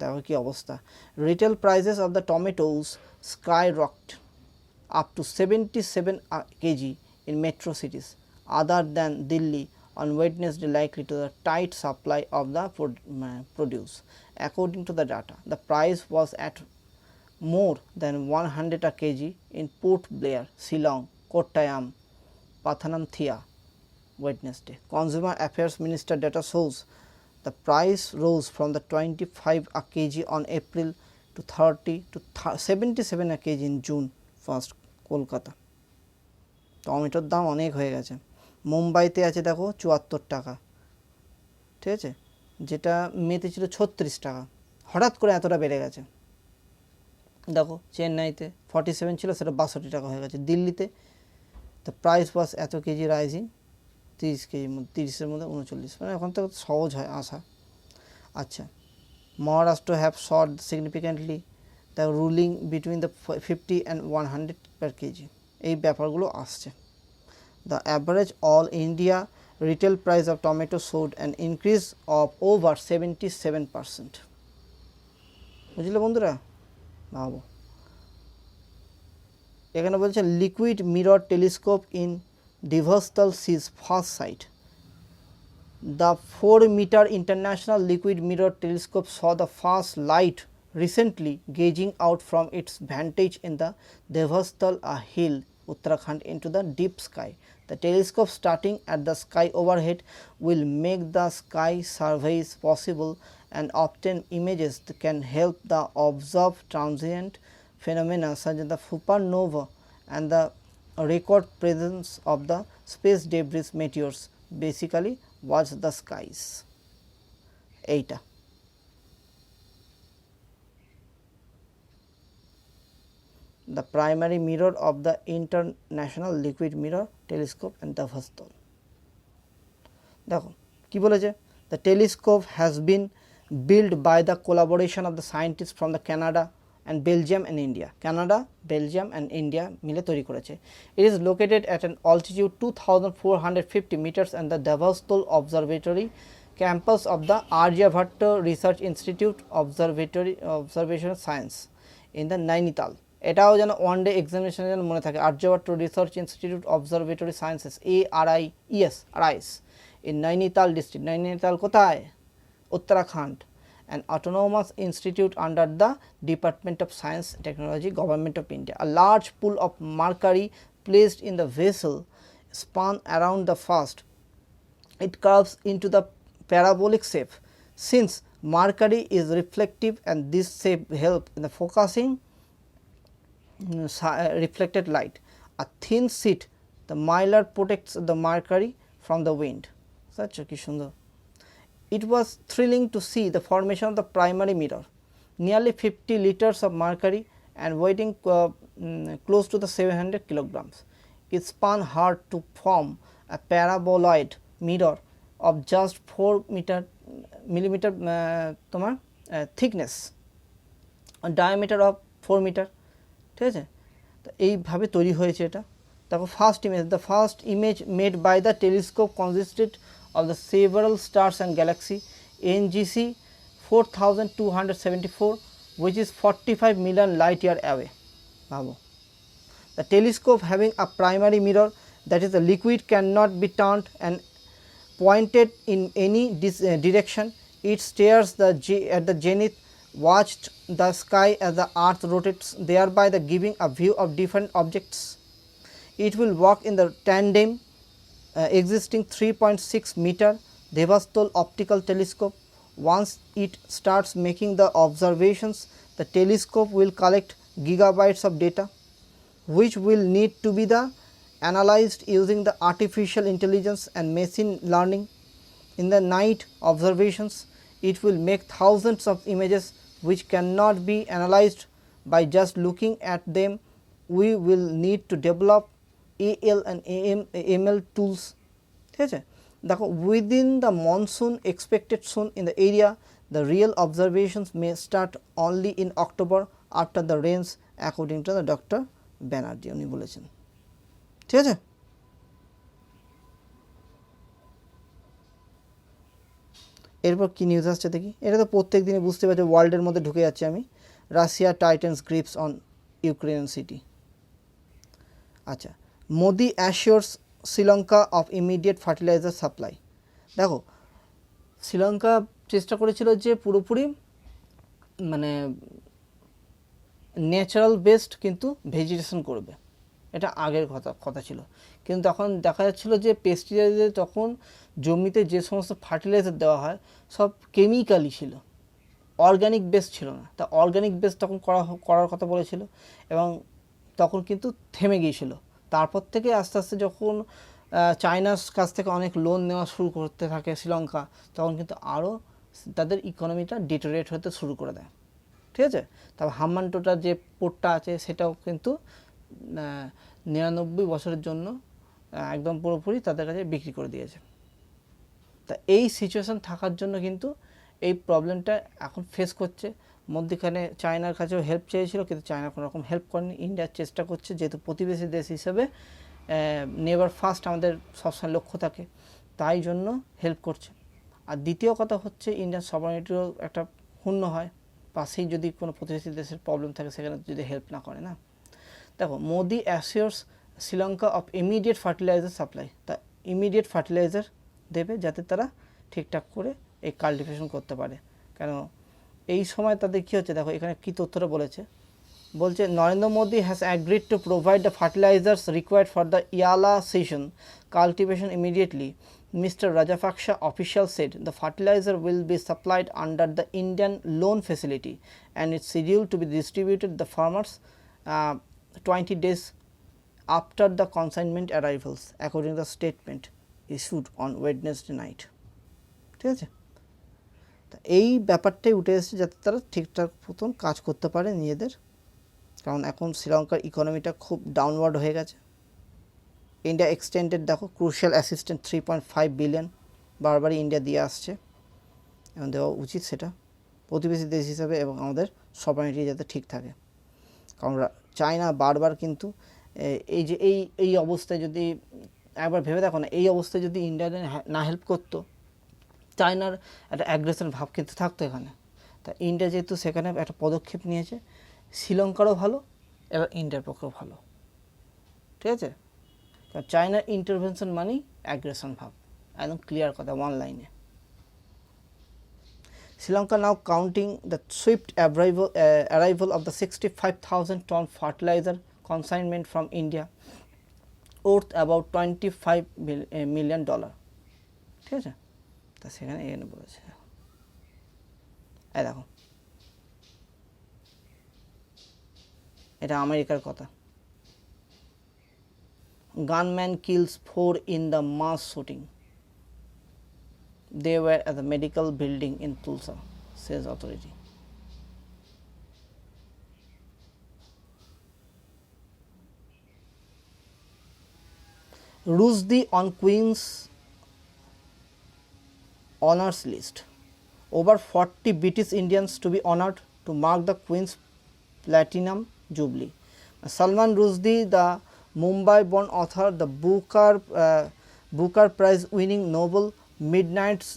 দেখো কি অবস্থা, retail prices of the tomatoes sky rocked up to 77 kg in metro cities other than Delhi on Wednesday, likely to the tight supply of the produce. According to the data, the price was at more than 100 a kg in Port Blair, Shillong, Kottayam, Pathanamthitta Wednesday. Consumer Affairs Minister data shows the price rose from the 25 a kg on April to 30 to 77 a kg in June 1st. Kolkata টমেটোর দাম অনেক হয়ে গেছে। মুম্বাইতে আছে দেখো 74 টাকা, ঠিক আছে, যেটা মেতে ছিল 36 টাকা, হঠাৎ করে এতটা বেড়ে গেছে। দেখো চেন্নাইতে 47 ছিল, সেটা 62 টাকা হয়ে গেছে। দিল্লিতে দ্য প্রাইস ওয়াজ এত কেজি রাইজিং 30 কেজির মধ্যে, 30-এর মধ্যে 39, মানে এখন তো সহজ হয় আসা। আচ্ছা, Maharashtra have shot significantly the ruling between the 50 and 100 per kg, এই ব্যাপারগুলো আসছে। The average all India retail price of tomato showed an increase of over 77%, বুঝলে বন্ধুরা? ভাবো, এখানে বলছে liquid mirror telescope in Devasthal sees first sight. The 4-meter international liquid mirror telescope saw the first light recently gauging out from its vantage in the Devastal hill, Uttarakhand, into the deep sky. The telescope, starting at the sky overhead, will make the sky surveys possible and obtain images that can help the observe transient phenomena such as the supernova and the record presence of the space debris meteors. Basically, watch the skies. এইটা the primary mirror of the International Liquid Mirror Telescope and the Devastal. দেখো কি বলেছে, the telescope has been built by the collaboration of the scientists from the Canada and Belgium and India. Canada, Belgium and India মিলে তৈরি করেছে। It is located at an altitude 2450 meters and the Devastal Observatory campus of the Aryabhatta Research Institute Observation Science in the Nainital. এটাও যেন one day এক্সামিনেশনের জন্য মনে থাকে, Aryabhatta research institute observatory sciences, ARIES in Nainital district. Nainital কোথায়? Uttarakhand, an autonomous institute under the Department of Science and Technology, Government of India. A large pool of mercury placed in the vessel spun around the first. It curves into the parabolic shape. Since mercury is reflective and this shape helps in the focusing reflected light. A thin sheet, the mylar, protects the mercury from the wind. Such a সুন্দর। It was thrilling to see the formation of the primary mirror, nearly 50 liters of mercury and weighing close to the 700 kilograms. It spun hard to form a paraboloid mirror of just 4 millimeter তোমার thickness, a diameter of 4 meter, ঠিক আছে, তো এইভাবে তৈরি হয়েছে এটা। তারপর first image, the first image made by the telescope consisted of the several stars and galaxy NGC 4274, which is 45 million light year away. Bravo. The telescope having a primary mirror, that is the liquid, cannot be turned and pointed in any direction. It stares at the zenith, watched the sky as the earth rotates, thereby giving a view of different objects. It will walk in the tandem existing 3.6 meter Devastal optical telescope. Once it starts making the observations, the telescope will collect gigabytes of data, which will need to be analyzed using the artificial intelligence and machine learning. In the night observations, it will make thousands of images which cannot be analyzed by just looking at them we will need to develop AL and ML tools. ঠিক আছে, দেখো within the monsoon expected soon in the area, the real observations may start only in October after the rains, according to the Dr. Banerjee উনি বলেছেন। ঠিক আছে, এরপর কি news আসছে দেখি। এটা তো প্রত্যেক দিনে বুঝতে পারছি ওয়ার্ল্ডের মধ্যে ঢুকে যাচ্ছে আমি। Russia tightens grips on Ukrainian city. আচ্ছা, Modi assures Sri Lanka of immediate fertiliser supply. দেখো শ্রীলঙ্কা চেষ্টা করেছিল যে পুরোপুরি মানে ন্যাচারাল বেসড কিন্তু ভেজিটেশন করবে, এটা আগের কথা ছিল, কিন্তু তখন দেখা যাচ্ছিল যে পেস্টিসাইডে তখন জমিতে যে সমস্ত ফার্টিলাইজার দেওয়া হয় সব কেমিক্যালি ছিল, অর্গানিক বেস ছিল না। তা অর্গানিক বেস তখন করার কথা বলেছিল এবং তখন কিন্তু থেমে গিয়েছিল। তারপর থেকে আস্তে আস্তে যখন চায়নার কাছ থেকে অনেক লোন নেওয়া শুরু করতে থাকে শ্রীলঙ্কা, তখন কিন্তু আরও তাদের ইকোনমিটা ডিটোরিয়েট হতে শুরু করে দেয়। ঠিক আছে, তারপর হাম্মানটোটার যে পোর্টটা আছে সেটাও কিন্তু 99 বছরের জন্য একদম পুরোপুরি তাদের কাছে বিক্রি করে দিয়েছে। তা এই সিচুয়েশান থাকার জন্য কিন্তু এই প্রবলেমটা এখন ফেস করছে। মধ্যখানে চায়নার কাছেও হেল্প চেয়েছিল, কিন্তু চায়না কোনো রকম হেল্প করেনি। ইন্ডিয়ার চেষ্টা করছে, যেহেতু প্রতিবেশী দেশ হিসেবে নেভার ফার্স্ট আমাদের সবসময় লক্ষ্য থাকে, তাই জন্য হেল্প করছে। আর দ্বিতীয় কথা হচ্ছে ইন্ডিয়ান সভারেনিটিও একটা ক্ষুণ্ণ হয়, পাশেই যদি কোনো প্রতিবেশী দেশের প্রবলেম থাকে সেখানে যদি হেল্প না করে না। দেখো, Modi assures Sri Lanka of immediate fertiliser supply. তা ইমিডিয়েট ফার্টিলাইজার দেবে যাতে তারা ঠিকঠাক করে এই কাল্টিভেশন করতে পারে। কেন এই সময় তাদের কী হচ্ছে দেখো, এখানে কী তথ্যটা বলছে Narendra Modi has agreed to provide the fertilisers required for the Yala season cultivation immediately. Mr. Rajapaksa official said the fertilizer will be supplied under the Indian loan facility and it's scheduled to be distributed to the farmers 20 days after the consignment arrivals, according to the statement issued on Wednesday night. ঠিক আছে, তা এই ব্যাপারটাই উঠে এসেছে যাতে তারা ঠিকঠাক মতন কাজ করতে পারে নিজেদের, কারণ এখন শ্রীলঙ্কার ইকোনমিটা খুব ডাউনওয়ার্ড হয়ে গেছে। ইন্ডিয়া এক্সটেন্ডেড দেখো ক্রুশিয়াল অ্যাসিস্ট্যান্ট 3.5 বিলিয়ন বারবারই ইন্ডিয়া দিয়ে আসছে এবং দেওয়া উচিত সেটা প্রতিবেশী দেশ হিসাবে, এবং আমাদের সভারেনিটি যাতে ঠিক থাকে। কারণ চায়না বারবার কিন্তু এই যে এই অবস্থায় যদি একবার ভেবে দেখো না, এই অবস্থায় যদি ইন্ডিয়া না হেল্প করতো, চায়নার একটা অ্যাগ্রেশন ভাব কিন্তু থাকতো এখানে। তা ইন্ডিয়া যেহেতু সেখানে একটা পদক্ষেপ নিয়েছে, শ্রীলঙ্কারও ভালো এবং ইন্ডিয়ার পক্ষেও ভালো। ঠিক আছে, কারণ চায়নার ইন্টারভেনশন মানেই অ্যাগ্রেশন ভাব, একদম ক্লিয়ার কথা ওয়ান লাইনে। Sri Lanka now counting the swift arrival of the 65,000 ton fertilizer consignment from India worth about $25 million. ঠিক আছে, তা সেখানে এখানে বলেছে, এই দেখো এটা আমেরিকার কথা। Gunman kills 4 in the mass shooting. They were at the medical building in Tulsa, says authority. Rushdie on Queen's honors list. Over 40 British Indians to be honored to mark the Queen's Platinum Jubilee. Salman Rushdie, the Mumbai-born author, the Booker Prize-winning novel Midnight's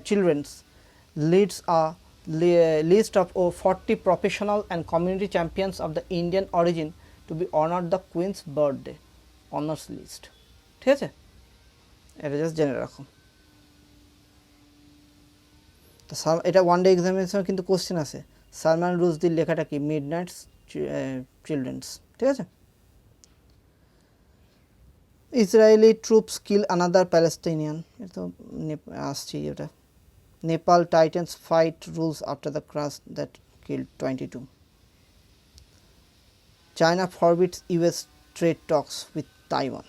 Children's leads a list of over 40 professional and community champions of the Indian origin to be honored the Queen's birthday honors list. ঠিক আছে, এটা just জেনে রাখো। তো এটা one day examination কিন্তু question আছে, সালমান রুশদির লেখাটা কি, মিডনাইটস চিলড্রেন্স। ঠিক আছে, Israeli troops kill another Palestinian, এটা তো আসছি। এটা Nepal tightens flight rules after the crash that killed 22. China forbids US trade talks with Taiwan.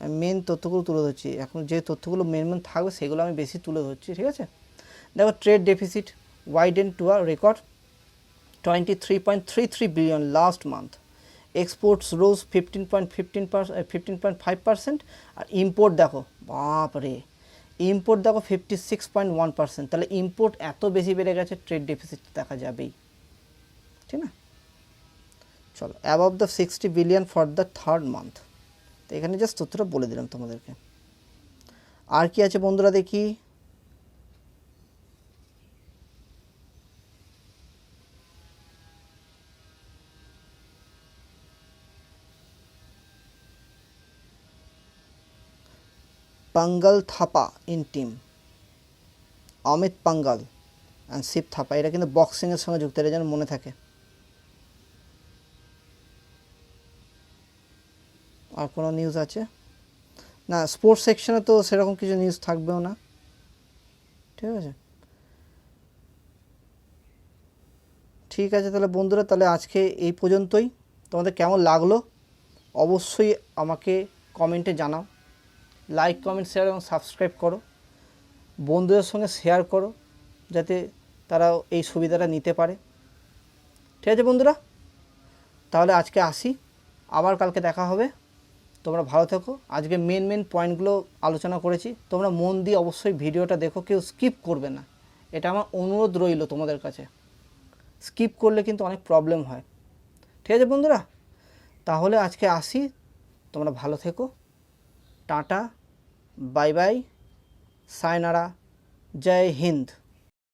আমি মেন তথ্যগুলো তুলে ধরছি, এখন যে তথ্যগুলো মেন থাকবে সেগুলো আমি বেশি তুলে ধরছি। ঠিক আছে, দেখো trade deficit widen to a record 23.33 billion last month. Exports rose 15.5% আর ইম্পোর্ট দেখো বাপরে ইম্পোর্ট দেখো 56.1%। তাহলে ইম্পোর্ট এত বেশি বেড়ে গেছে, ট্রেড ডেফিসিট দেখা যাবেই, ঠিক না? চলো, above the 60 billion for the third month. তো এখানে জাস্ট তথ্যটা বলে দিলাম তোমাদেরকে। আর কি আছে বন্ধুরা দেখি, Panghal Thapa in team, Amit Panghal and Shiva Thapa, এরা কিন্তু বক্সিংয়ের সঙ্গে যুক্ত, এটা যেন মনে থাকে। আর কোনো নিউজ আছে না? স্পোর্টস সেকশনে তো সেরকম কিছু নিউজ থাকবেও না, ঠিক আছে? ঠিক আছে তাহলে বন্ধুরা, তাহলে আজকে এই পর্যন্তই। তোমাদের কেমন লাগলো অবশ্যই আমাকে কমেন্টে জানাও। লাইক, কমেন্ট, শেয়ার এবং সাবস্ক্রাইব করো, বন্ধুদের সঙ্গে শেয়ার করো যাতে তারা এই সুবিধাটা নিতে পারে, ঠিক আছে বন্ধুরা? তাহলে আজকে আসি, আবার কালকে দেখা হবে। তোমরা ভালো থেকো। আজকে মেন পয়েন্টগুলো আলোচনা করেছি, তোমরা মন দিয়ে অবশ্যই ভিডিওটা দেখো, কেউ স্কিপ করবে না, এটা আমার অনুরোধ রইল তোমাদের কাছে। স্কিপ করলে কিন্তু অনেক প্রবলেম হয়, ঠিক আছে বন্ধুরা? তাহলে আজকে আসি, তোমরা ভালো থেকো, টাটা, বাই বাই, সায়নারা, জয় হিন্দ।